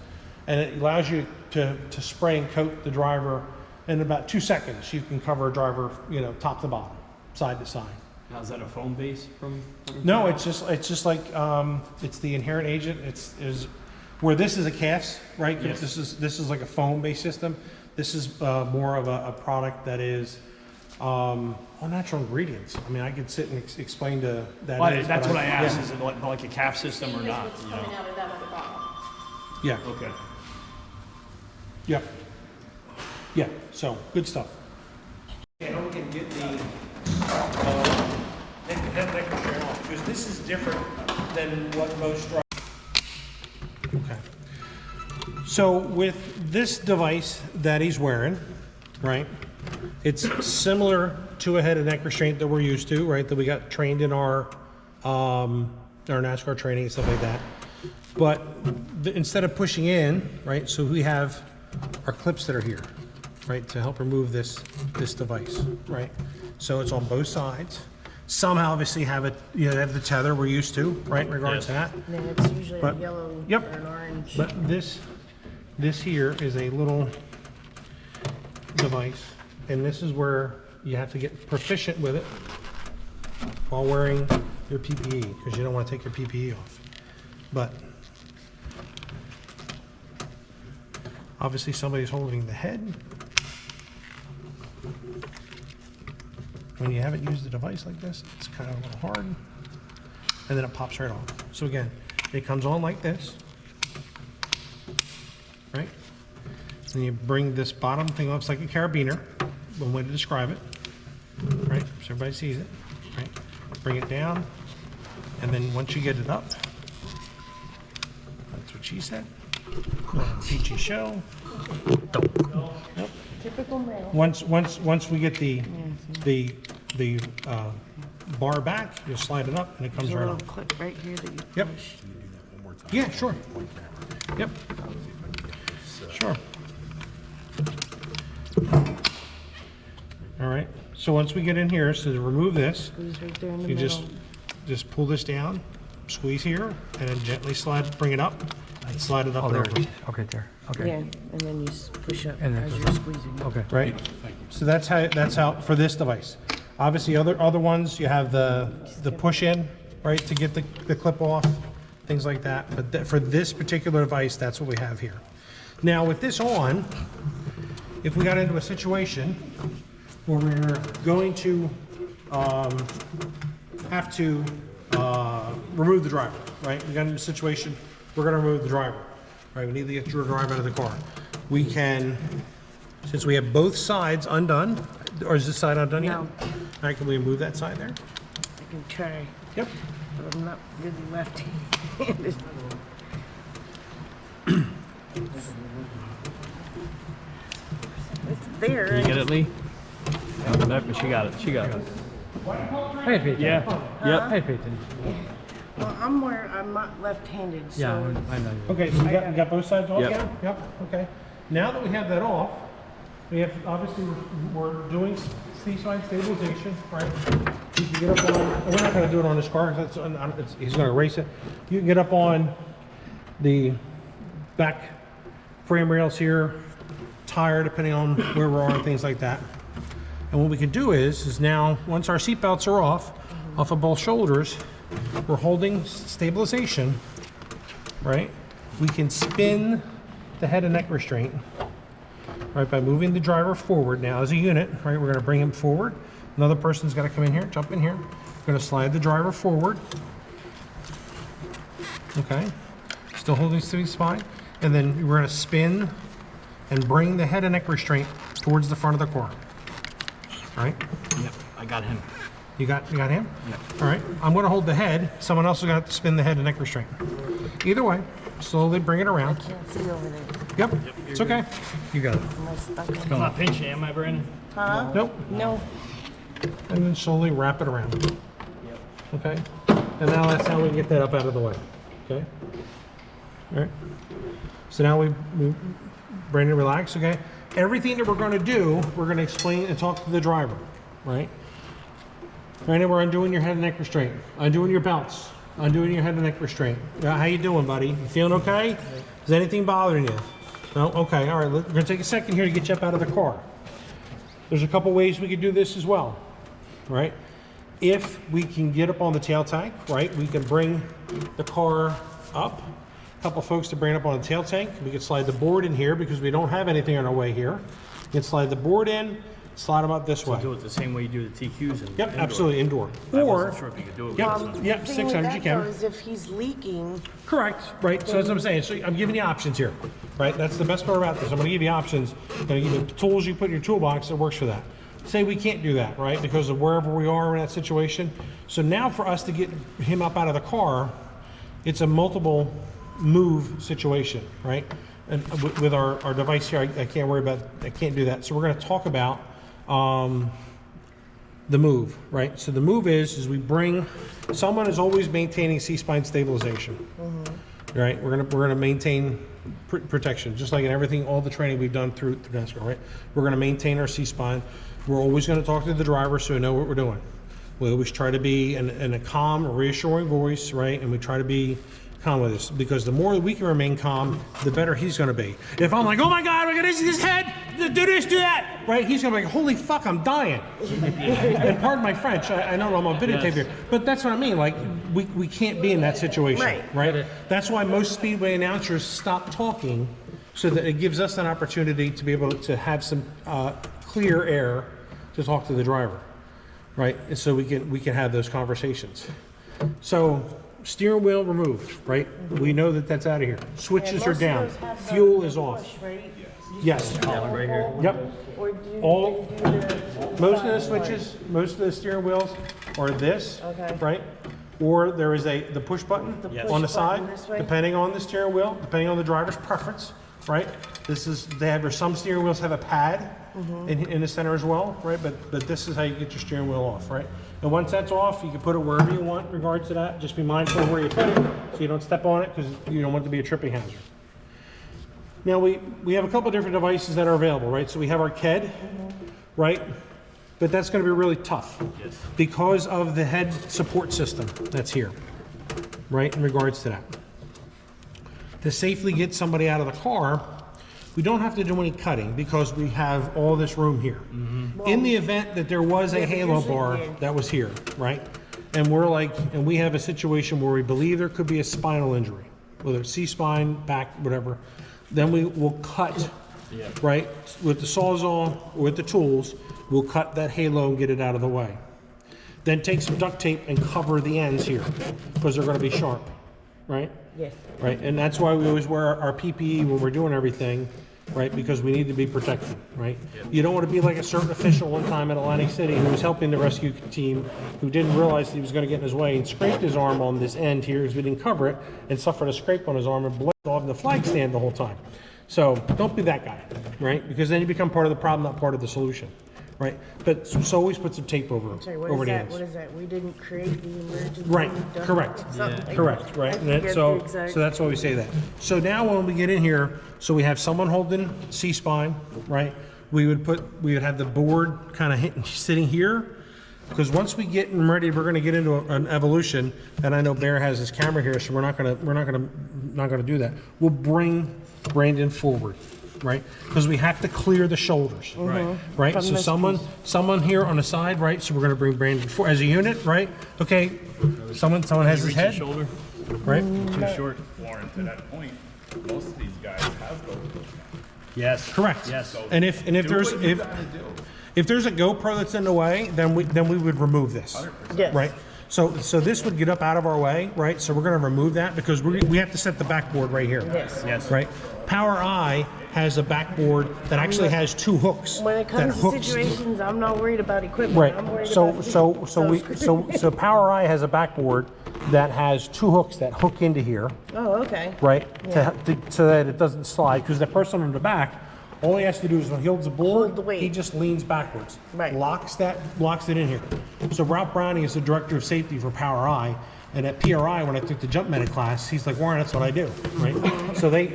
And it allows you to spray and coat the driver in about 2 seconds. You can cover a driver, top to bottom, side to side. Now, is that a foam base from? No, it's just like it's the inherent agent. Is where this is a calf's, right? Yes. This is like a foam based system. This is more of a product that is all natural ingredients. I mean, I could sit and explain to that. Well, is, that's but what I asked. yeah. Is it like a calf system or not? What's coming out of that other bottle. Yeah. Okay. Yeah. Yeah. So good stuff. And we can get the head neck restraint off because this is different than what most drivers. Okay. So with this device that he's wearing, right? It's similar to a head and neck restraint that we're used to, right? That we got trained in our NASCAR training and stuff like that. But instead of pushing in, right? So we have our clips that are here, right? To help remove this device, right? So it's on both sides. Some obviously have it, they have the tether we're used to, right? In regards to that. Then it's usually But- a yellow Yep. or an orange. But this here is a little device, and this is where you have to get proficient with it while wearing your PPE, because you don't want to take your PPE off. But obviously somebody's holding the head. When you haven't used the device like this, it's kind of a little hard, and then it pops right off. So again, it comes on like this, right? And you bring this bottom thing up, it's like a carabiner, one way to describe it, right? So everybody sees it, right? Bring it down, and then once you get it up, that's what she said. Peachy show. Yep. Typical male. Once we get the bar back, you'll slide it up and it comes There's a right little off. clip right here that you Yep. push. Yeah, sure. Yep. Sure. All right. So once we get in here, so to remove this, Squeeze right there in the you middle. just pull this down, squeeze here, and then gently bring it up, and slide it up and over. Okay, there. Yeah, and then you push up And then as push you're squeezing. Okay. Right? So that's how for this device. Obviously, other ones you have the push in, right, to get the clip off, things like that. But for this particular device, that's what we have here. Now with this on, if we got into a situation where we're going to have to remove the driver, right? We got into a situation, we're going to remove the driver, right? We need to get your driver out of the car. We can, since we have both sides undone, or is this side undone yet? No. All right, can we move that side there? I can try, Yep. but I'm not really left-handed. It's there. You get it, Lee? Nope, she got it. She got it. Hey, Peyton. Yeah. Yep. Hey, Peyton. Well, I'm not left-handed, Yeah, so I know. Okay, so we got both sides off Yep. now? Yep, okay. Now that we have that off, we have, obviously, we're doing C-side stabilization, right? You can get up on, we're not gonna do it on this car, 'cause he's gonna race it. You can get up on the back frame rails here, tire, depending on where we are and things like that. And what we can do is now, once our seat belts are off of both shoulders, we're holding stabilization, right? We can spin the head and neck restraint, right, by moving the driver forward now as a unit, right? We're gonna bring him forward. Another person's gotta come in here, jump in here. We're gonna slide the driver forward. Okay, still holding to the spine. And then we're gonna spin and bring the head and neck restraint towards the front of the car. All right? Yep, I got him. You got him? All right. I'm going to hold the head. Someone else is going to have to spin the head and neck restraint. Either way, slowly bring it around. Can't see over there. Yep. It's okay. You got it. Am I stuck in? I'm not pinching, am I, Brandon? Huh? Nope. No. And then slowly wrap it around. Okay. And now that's how we get that up out of the way. Okay. All right. So now we Brandon, relax. Okay. Everything that we're going to do, we're going to explain and talk to the driver. Right. Brandon, we're undoing your head and neck restraint. Undoing your belts. Undoing your head and neck restraint. How you doing, buddy? You feeling okay? Is anything bothering you? No? Okay. All right. We're going to take a second here to get you up out of the car. There's a couple ways we could do this as well. Right? If we can get up on the tail tank, right, we can bring the car up. A couple folks to bring it up on the tail tank. We can slide the board in here because we don't have anything on our way here. You can slide the board in, slide them up this way. Do it the same way you do the TQs and Yep, indoor. absolutely indoor. I Or, wasn't sure if you could do it with yep, this one. yep, The thing 600 with you that, can. though, is if he's leaking, Correct, right? So that's what I'm saying. So I'm giving you options here, right? That's the best part about this. I'm going to give you options. I'm going to give you the tools you put in your toolbox that works for that. Say we can't do that, right? Because of wherever we are in that situation. So now for us to get him up out of the car, it's a multiple move situation, right? And with our device here, I can't worry about, I can't do that. So we're going to talk about the move, right? So the move is we bring, someone is always maintaining C-spine stabilization, right? We're gonna maintain protection, just like in everything, all the training we've done through NASCAR, right? We're gonna maintain our C-spine. We're always gonna talk to the driver so we know what we're doing. We always try to be in a calm, reassuring voice, right? And we try to be calm with this, because the more we can remain calm, the better he's going to be. If I'm like, oh my God, I got this head, do this, do that, right? He's going to be like, holy fuck, I'm dying. And pardon my French, I know I'm on videotape here, but that's what I mean. Like, we can't be in that situation, right? That's why most speedway announcers stop talking, so that it gives us an opportunity to be able to have some clear air to talk to the driver, right? And so we can have those conversations. So steering wheel removed, right? We know that that's out of here. Switches are down. Fuel is off. Yes. Right here. Yep. or do you All- do the? Most of the switches, most of the steering wheels are this, Okay. right? Or there is the push button Yes. on the push side, button this way? depending on the steering wheel, depending on the driver's preference, right? Some steering wheels have a pad in the center as well, right? But this is how you get your steering wheel off, right? And once that's off, you can put it wherever you want in regards to that. Just be mindful of where you put it so you don't step on it, because you don't want it to be a tripping hazard. Now we have a couple different devices that are available, right? So we have our KED, right? But that's going to be really tough because of the head support system that's here, right? In regards to that. To safely get somebody out of the car, we don't have to do any cutting because we have all this room here. In the event that there was a halo bar that was here, right? And we have a situation where we believe there could be a spinal injury, whether it's C-spine, back, whatever, then we will cut, right? With the Sawzall, or with the tools, we'll cut that halo and get it out of the way. Then take some duct tape and cover the ends here because they're going to be sharp, right? Yes. Right, and that's why we always wear our PPE when we're doing everything, right? Because we need to be protected, right? You don't want to be like a certain official one time in Atlantic City who was helping the rescue team, who didn't realize he was going to get in his way and scraped his arm on this end here because we didn't cover it, and suffered a scrape on his arm and bled off in the flag stand the whole time. So don't be that guy, right? Because then you become part of the problem, not part of the solution, right? But so always put some tape over Sorry, what over is the that? ends. What is that? We didn't create the emergency. Right, duct- correct. something like Correct, that. right. I And that, forget so the exact- that's why we say that. So now when we get in here, so we have someone holding C-spine, right? We would have the board kind of sitting here, because once we get them ready, we're going to get into an evolution. And I know Bear has his camera here, so we're not going to do that. We'll bring Brandon forward, right? Because we have to clear the shoulders, right? From So this someone here on the side, right? So we're going to bring Brandon forward as a unit, right? Okay. Someone has his head, Shoulder. right? Too short. Warren, to that point, most of these guys have GoPros. Yes. Correct. Yes. And if there's if there's a GoPro that's in the way, then we would remove this, Yes. right? So this would get up out of our way, right? So we're going to remove that because we have to set the backboard right here. Yes. Yes. Right. Power I has a backboard that actually has 2 hooks. When it comes that to hooks- situations, I'm not worried about equipment. Right. I'm worried So about so Power Eye has a backboard that has 2 hooks that hook into here, Oh, okay. right? Yeah. So that it doesn't slide, because the person on the back, all he has to do is when he holds the board, Hold the weight. he just leans backwards. Right. Locks it in here. So Ralph Browning is the director of safety for Power Eye. And at PRI, when I took the jump medic class, he's like, Warren, that's what I do, right? So they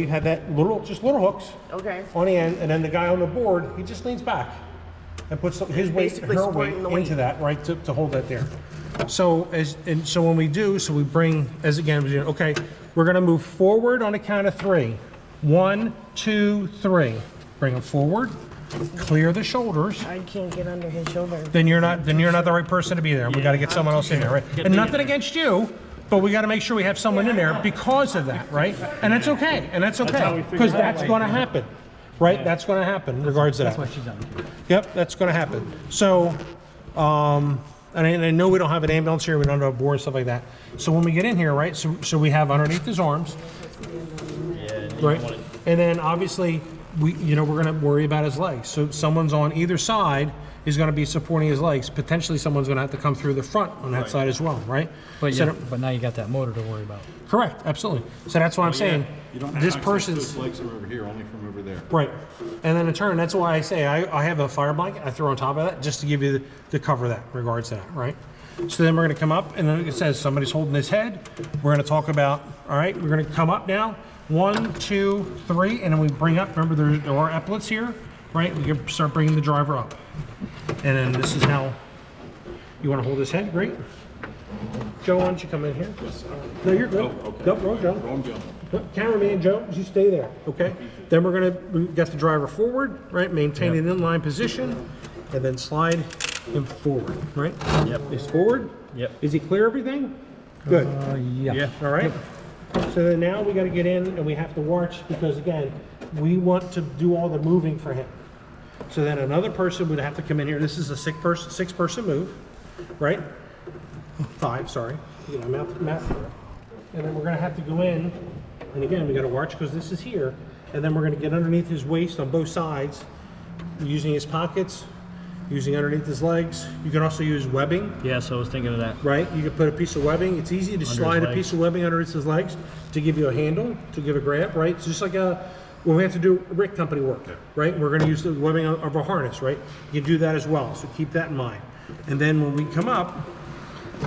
had that little hooks Okay. on the end, and then the guy on the board, he just leans back and puts his weight, Basically her weight supporting the weight. into that, right, to hold that there. So so when we do, we bring, as again, okay, we're gonna move forward on a count of 3. 1, 2, 3. Bring them forward, clear the shoulders. I can't get under his shoulder. Then you're not the right person to be there. We got to get someone else in there, right? And nothing against you, but we got to make sure we have someone in there because of that, right? And that's okay. Because that's going to happen, right? That's going to happen in regards to that. That's what she's done. Yep, that's going to happen. So, and I know we don't have an ambulance here. We don't have a board and stuff like that. So when we get in here, right? So we have underneath his arms, right? And then obviously we're going to worry about his legs. So someone's on either side is going to be supporting his legs. Potentially someone's going to have to come through the front on that side as well, right? But So yeah, but now you got that motor to worry about. correct, absolutely. So that's what I'm saying. You don't have This access person's to his legs from over here, only from over there. right. And then in turn, that's why I say I have a fire blanket I throw on top of that just to give you to cover that in regards to that, right? So then we're going to come up, and then it says somebody's holding his head. We're going to talk about, all right, we're going to come up now. 1, 2, 3, and then we bring up. Remember, there are epaulets here, right? We can start bringing the driver up, and then this is how you want to hold his head. Great. Joe, why don't you come in here? No, you're good. okay. Nope, wrong Joe. Wrong Joe. Cameraman Joe, you stay there, okay? Then we get the driver forward, right? Maintain an inline position, and then slide him forward, right? Yep. He's forward. Yep. Is he clear everything? Good. Yeah. All right. So then now we got to get in and we have to watch because again, we want to do all the moving for him. So then another person would have to come in here. This is a 6-person move, right? 5, sorry. You know, math. And then we're going to have to go in, and again, we got to watch because this is here, and then we're going to get underneath his waist on both sides, using his pockets, using underneath his legs. You can also use webbing. Yeah, so I was thinking of that. Right, you could put a piece of webbing. It's easy to slide a piece of webbing underneath his legs to give you a handle, to give a grab, right? It's just like when we have to do Rick Company work, right? We're going to use the webbing of a harness, right? You can do that as well, so keep that in mind. And then when we come up,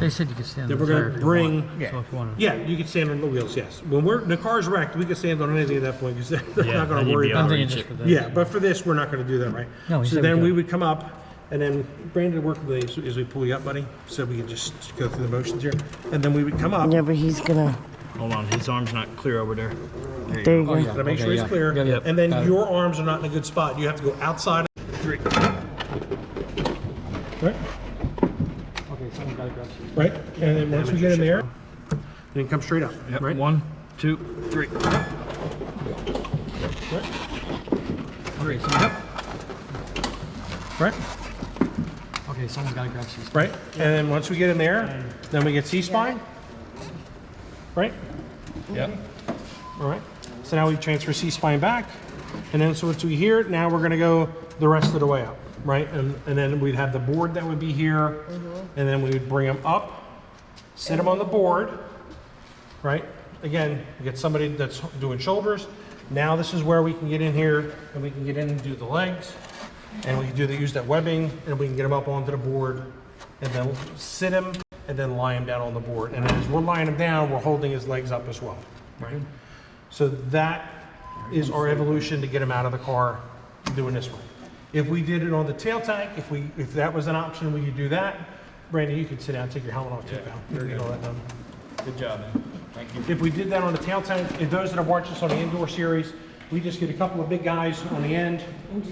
They said you could stand. then we're going to bring, So if you want. yeah, you can stand on the wheels, yes. When the car's wrecked, we can stand on anything at that point because they're not going to worry I'm about it. thinking just for that. Yeah, but for this, we're not going to do that, right? No, he so said we then we could. would come up, and then Brandon work with me as we pull you up, buddy, so we can just go through the motions here. And then we would come up. Yeah, but he's gonna. Hold on, his arm's not clear over there. There you go. Gotta make sure he's clear. Yep. And then Got it. your arms are not in a good spot. You have to go outside. 3. Right? Okay, someone gotta grab some. Right? And then once we get in there, then come straight up. Yep. Right? 1, 2, 3. Right? Okay, someone. Right? Okay, someone's gotta grab some. Right? And then once we get in there, then we get C-spine. Right? Yep. All right. So now we transfer C-spine back. And then so once we hear it, now we're going to go the rest of the way up. Right? And then we'd have the board that would be here. And then we would bring them up, sit them on the board. Right? Again, we get somebody that's doing shoulders. Now this is where we can get in here and we can get in and do the legs. And we can use that webbing and we can get them up onto the board and then sit him and then lie him down on the board. And as we're lying him down, we're holding his legs up as well, right? So that is our evolution to get him out of the car doing this one. If we did it on the tail tank, if that was an option, we could do that. Brandon, you could sit down, take your helmet off too, pal. There you go, that done. Good job, man. Thank you. If we did that on the tail tank, if those that have watched us on the indoor series, we just get a couple of big guys on the end.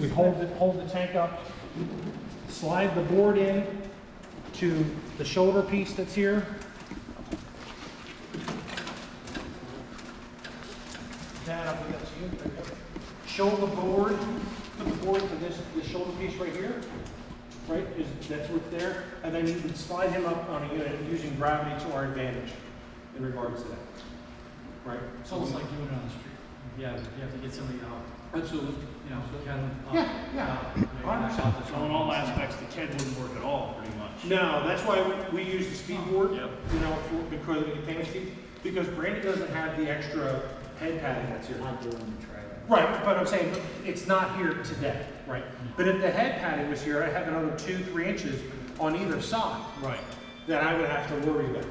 We hold the tank up, slide the board in to the shoulder piece that's here. Dad, I'll give that to you. There you go. Shoulder board, put the board to this shoulder piece right here. Right, that's what's there. And then you can slide him up on a unit using gravity to our advantage in regards to that. Right? It's almost like doing it on the street. Yeah, you have to get somebody out. Absolutely, you know, so kind of. So in all aspects, the KED wouldn't work at all, pretty much. No, that's why we use the speed board, Yep. you know, because of the containment seat, because Brandon doesn't have the extra head padding that's here. Not doing the trailer. Right, but I'm saying, it's not here today, right? But if the head padding was here, I'd have another 2-3 inches on either side. Right. That I would have to worry about.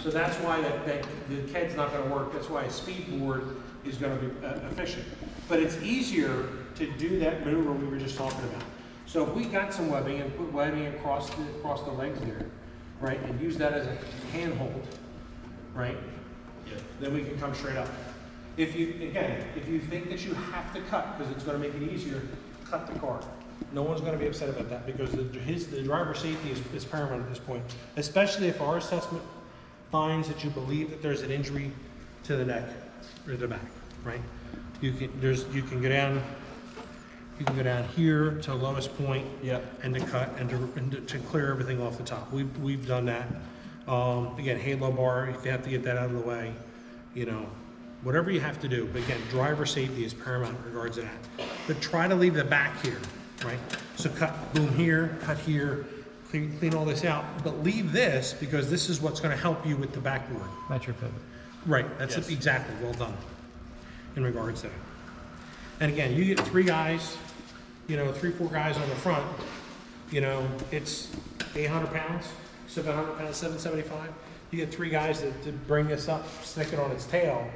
So that's why the KED's not gonna work, that's why a speed board is gonna be efficient. But it's easier to do that maneuver we were just talking about. So if we got some webbing and put webbing across the legs there, right, and use that as a handhold, right? Yeah. Then we can come straight up. If you think that you have to cut, because it's gonna make it easier, cut the car. No one's gonna be upset about that, because the driver's safety is paramount at this point. Especially if our assessment finds that you believe that there's an injury to the neck or the back, right? You can go down here to the lowest point. Yep. And to cut and to clear everything off the top. We've done that. Again, halo bar, if you have to get that out of the way, you know, whatever you have to do. But again, driver safety is paramount in regards to that. But try to leave the back here, right? So cut boom here, cut here, clean all this out. But leave this, because this is what's gonna help you with the backboard. That's your pivot. Right, that's Yes. exactly, well done, in regards to that. And again, you get 3 guys, you know, 3-4 guys on the front, you know, it's 800 pounds, 700 pounds, 775. You get 3 guys to bring this up, stick it on its tail,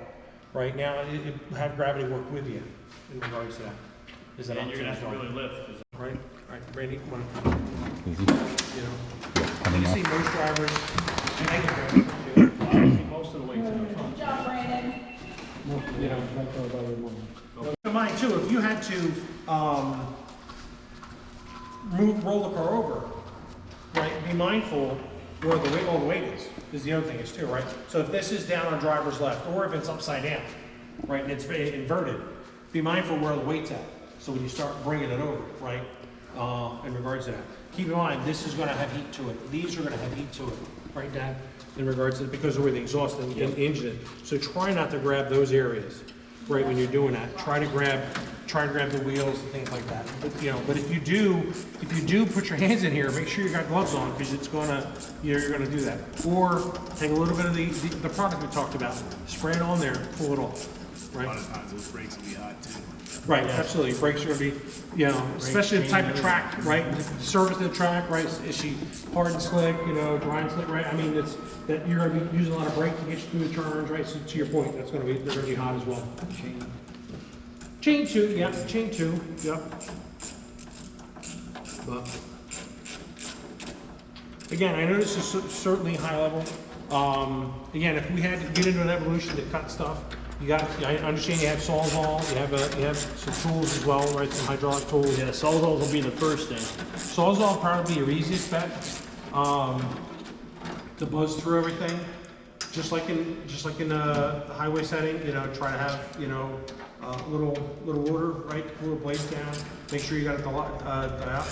right? Now, have gravity work with you in regards to that. Is that And you're gonna have to option really as well? lift. 'Cause Right, right, Randy, come on, Easy. you know. You see most drivers, obviously most of the weight's in the front. you know. Keep in mind too, if you had to roll the car over, right? Be mindful where the weight, all the weight is the other thing is too, right? So if this is down on driver's left, or if it's upside down, right, and it's inverted, be mindful where the weight's at. So when you start bringing it over, right, in regards to that, keep in mind this is going to have heat to it. These are going to have heat to it, right, Dad? In regards to because of where the exhaust and the engine is. So try not to grab those areas, right, when you're doing that. Try to grab the wheels and things like that. But, you know, but if you do put your hands in here, make sure you got gloves on, because it's gonna, you're gonna do that. Or take a little bit of the product we talked about, spray it on there, pull it off, A right? lot of times those brakes will be hot too. Right, absolutely. Brakes are gonna be, you know, especially the type of track, right? The surface of the track, right? Is she hard and slick, you know, dry and slick, right? I mean, it's that you're gonna be using a lot of brake to get you through the turns, right? So to your point, they're gonna be hot as well. Chain 2, yeah, chain 2, yep. But again, I know this is certainly high level. Again, if we had to get into an evolution to cut stuff, I understand you have Sawzall, you have some tools as well, right? Some hydraulic tools. Yeah, Sawzalls will be the first thing. Sawzall will probably be your easiest bet. To buzz through everything, just like in the highway setting, you know, try to have, you know, little order, right? Little blades down. Make sure you got a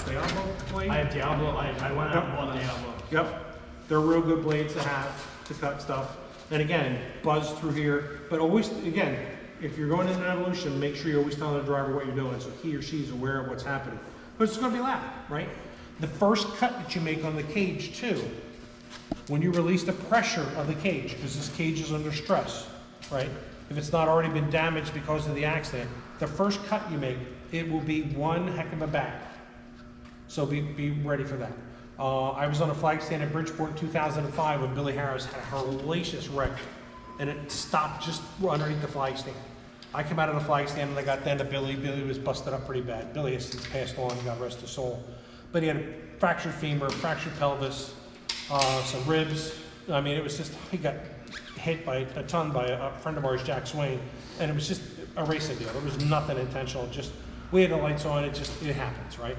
Diablo blade. I have Diablo. I went out and bought Diablo. Yep, they're real good blades to have to cut stuff. And again, buzz through here, but always, again, if you're going into an evolution, make sure you're always telling the driver what you're doing, so he or she's aware of what's happening. But it's gonna be loud, right? The first cut that you make on the cage too, when you release the pressure of the cage, because this cage is under stress, right? If it's not already been damaged because of the accident, the first cut you make, it will be one heck of a bang. So be ready for that. I was on a flag stand at Bridgeport in 2005 when Billy Harris had a hellacious wreck, and it stopped just underneath the flag stand. I came out of the flag stand and I got down to Billy. Billy was busted up pretty bad. Billy has since passed on, God rest his soul. But he had a fractured femur, fractured pelvis, some ribs. I mean, it was just, he got hit by a ton by a friend of ours, Jack Swain, and it was just a racing deal. There was nothing intentional. Just, we had the lights on, it happens, right?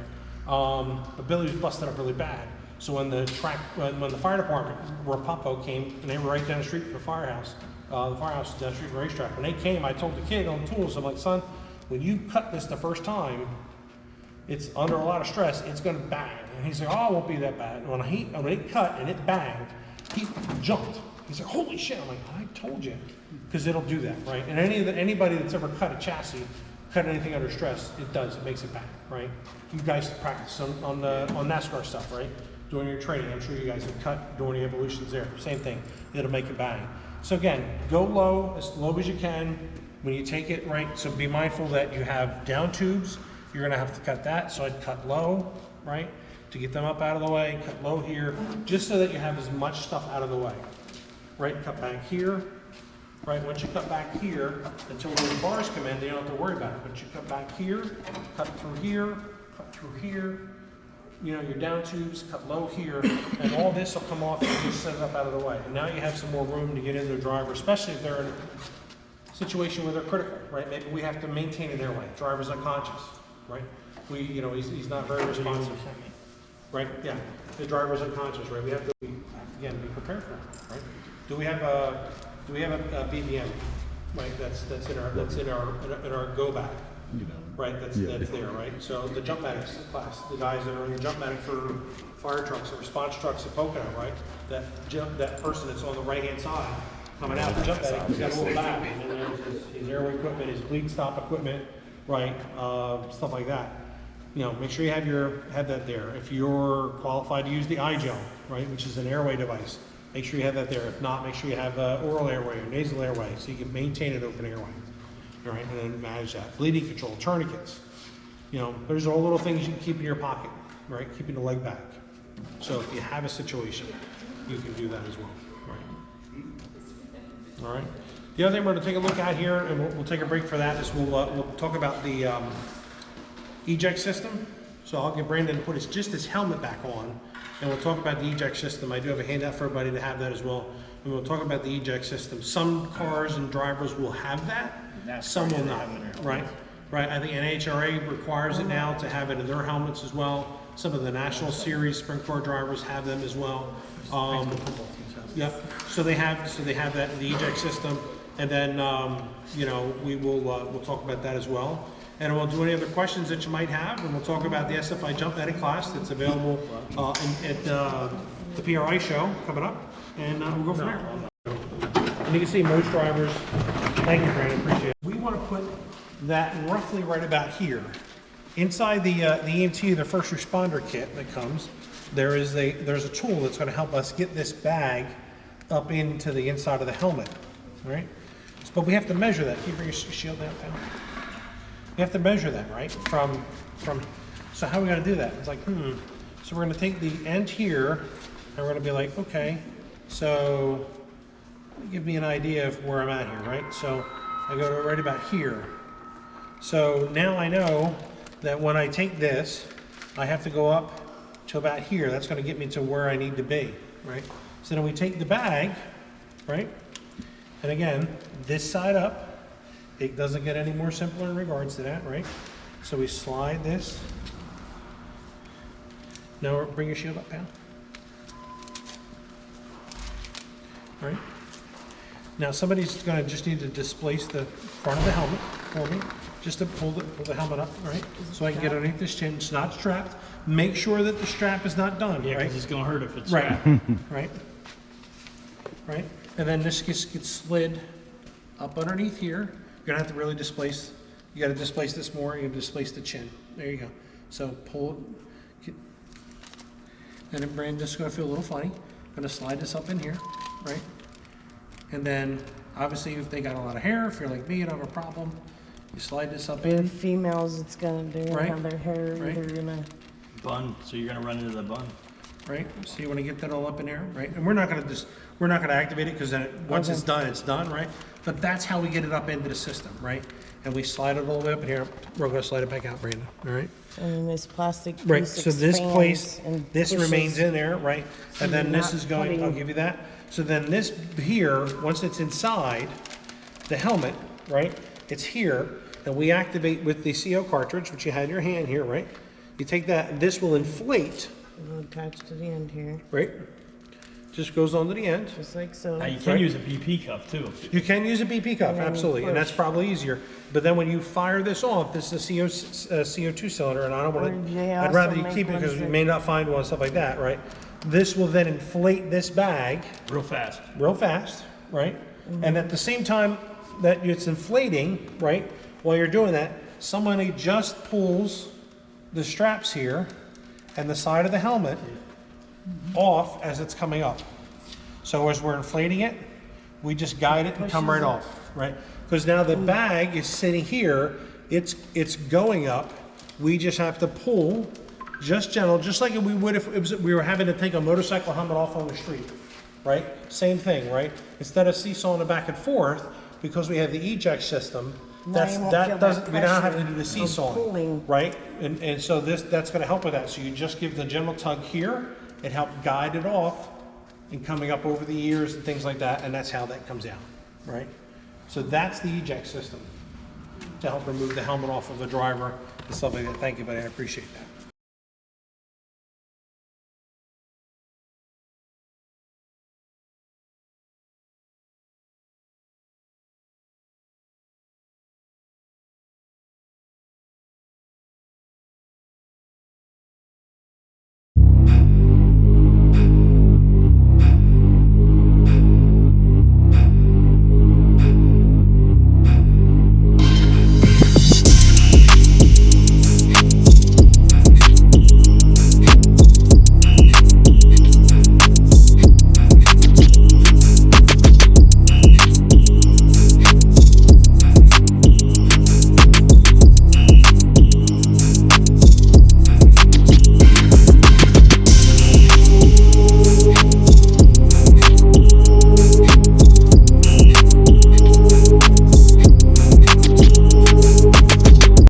But Billy was busted up really bad. So when the fire department, where Popo came, and they were right down the street from the firehouse is down the street from the racetrack. When they came, I told the kid on the tools, I'm like, son, when you cut this the first time, it's under a lot of stress, it's gonna bang. And he's like, oh, it won't be that bad. When it cut and it banged, he jumped. He's like, holy shit. I'm like, I told you. Because it'll do that, right? And anybody that's ever cut a chassis cut anything under stress, it does, it makes it bang, right? You guys practice on NASCAR stuff, right? During your training, I'm sure you guys have cut during the evolutions there, same thing, it'll make it bang. So again, go low as you can when you take it, right? So be mindful that you have down tubes, you're gonna have to cut that, so I'd cut low, right? To get them up out of the way, cut low here, just so that you have as much stuff out of the way, right? Cut back here, right? Once you cut back here, until those bars come in, then you don't have to worry about it. But you cut back here, cut through here, cut through here, you know, your down tubes, cut low here, and all this will come off and just set it up out of the way. And now you have some more room to get into the driver, especially if they're in a situation where they're critical, right? Maybe we have to maintain an airway. Driver's unconscious, right? You know, he's not very responsive, right? Yeah, the driver's unconscious, right? We have to, again, be prepared for it, right? Do we have a BBM, right? That's in our go bag, right? That's there, right? So the jump medics class, the guys that are in the jump medic for fire trucks or response trucks at Pocono, right? That person that's on the right hand side coming out, the jump medic, he's got a little bag, and then his airway equipment, his bleed stop equipment, right? Stuff like that. You know, make sure you have that there. If you're qualified to use the iGel, right, which is an airway device, make sure you have that there. If not, make sure you have oral airway or nasal airway so you can maintain an open airway. All right, and then manage that. Bleeding control, tourniquets. You know, those are all little things you can keep in your pocket, right? Keeping the leg back. So if you have a situation, you can do that as well, right? All right. The other thing we're going to take a look at here, and we'll take a break for that, is we'll talk about the eject system. So I'll get Brandon to put his helmet back on, and we'll talk about the eject system. I do have a handout for everybody to have that as well. And we'll talk about the eject system. Some cars and drivers will have that, some will not, right? Right, I think NHRA requires it now to have it in their helmets as well. Some of the national series sprint car drivers have them as well. Yep, so they have that in the eject system. And then, you know, we'll talk about that as well. And we'll do any other questions that you might have, and we'll talk about the SFI Jump Medic class that's available at the PRI show coming up, and we'll go from there. And you can see most drivers, thank you, Brandon, appreciate it. We want to put that roughly right about here. Inside the EMT, the first responder kit that comes, there's a tool that's going to help us get this bag up into the inside of the helmet, all right? But we have to measure that. Can you bring your shield down, pal? You have to measure that, right? From. So how are we going to do that? It's like, So we're going to take the end here, and we're going to be like, okay, so give me an idea of where I'm at here, right? So I go to right about here. So now I know that when I take this, I have to go up to about here. That's going to get me to where I need to be, right? So then we take the bag, right? And again, this side up. It doesn't get any more simpler in regards to that, right? So we slide this. Now bring your shield up, pal. All right. Now somebody's gonna just need to displace the front of the helmet for me, just to pull the helmet up, all right? So I can get underneath this chin. It's not strapped. Make sure that the strap is not done, Yeah, right? because it's going to hurt if it's Right, strapped. right, right. And then this gets slid up underneath here. You're gonna have to really displace, you gotta displace this more, you displace the chin. There you go. So pull, and then Brandon's gonna feel a little funny. I'm gonna slide this up in here, right? And then, obviously, if they got a lot of hair, if you're like me, you don't have a problem, you slide this up For in. females, it's gonna, they're gonna Right. have their hair, Right. they're gonna. Bun, so you're going to run into the bun. Right, so you want to get that all up in there, right? And we're not going to activate it because then once it's done, right? But that's how we get it up into the system, right? And we slide it all the way up in here. We're going to slide it back out, Brandon. All right. And then this plastic piece Right. So this expands place, and this pushes. remains in there, right? And then you're this not is going. I'll putting- give you that. So then this here, once it's inside the helmet, right? It's here, and we activate with the CO cartridge, which you had in your hand here, right? You take that, and this will inflate. It'll attach to the end here, Right? Just goes on to the end. just like so. Now, you can Right. use a BP cuff, too. You can use a BP cuff, And then absolutely, and that's push. probably easier. But then when you fire this off, this is a CO2 cylinder, and I don't want Or to, they I'd also rather you make keep it ones because we that- may not find one, stuff like that, right? This will then inflate this bag Real fast. real fast, right? And at the same time that it's inflating, right, while you're doing that, somebody just pulls the straps here and the side of the helmet off as it's coming up. So as we're inflating it, we just guide it and come right off, right? Because now the bag is sitting here, it's going up. We just have to pull, just gentle, just like we would if we were having to take a motorcycle helmet off on the street, right? Same thing, right? Instead of seesawing it back and forth, because we have the eject system, Now you won't feel that we don't have to do the pressure of seesawing, pulling. right? And so that's going to help with that. So you just give the gentle tug here, it helps guide it off and coming up over the ears and things like that, and that's how that comes out, right? So that's the eject system to help remove the helmet off of the driver and stuff like that. Thank you, buddy, I appreciate that.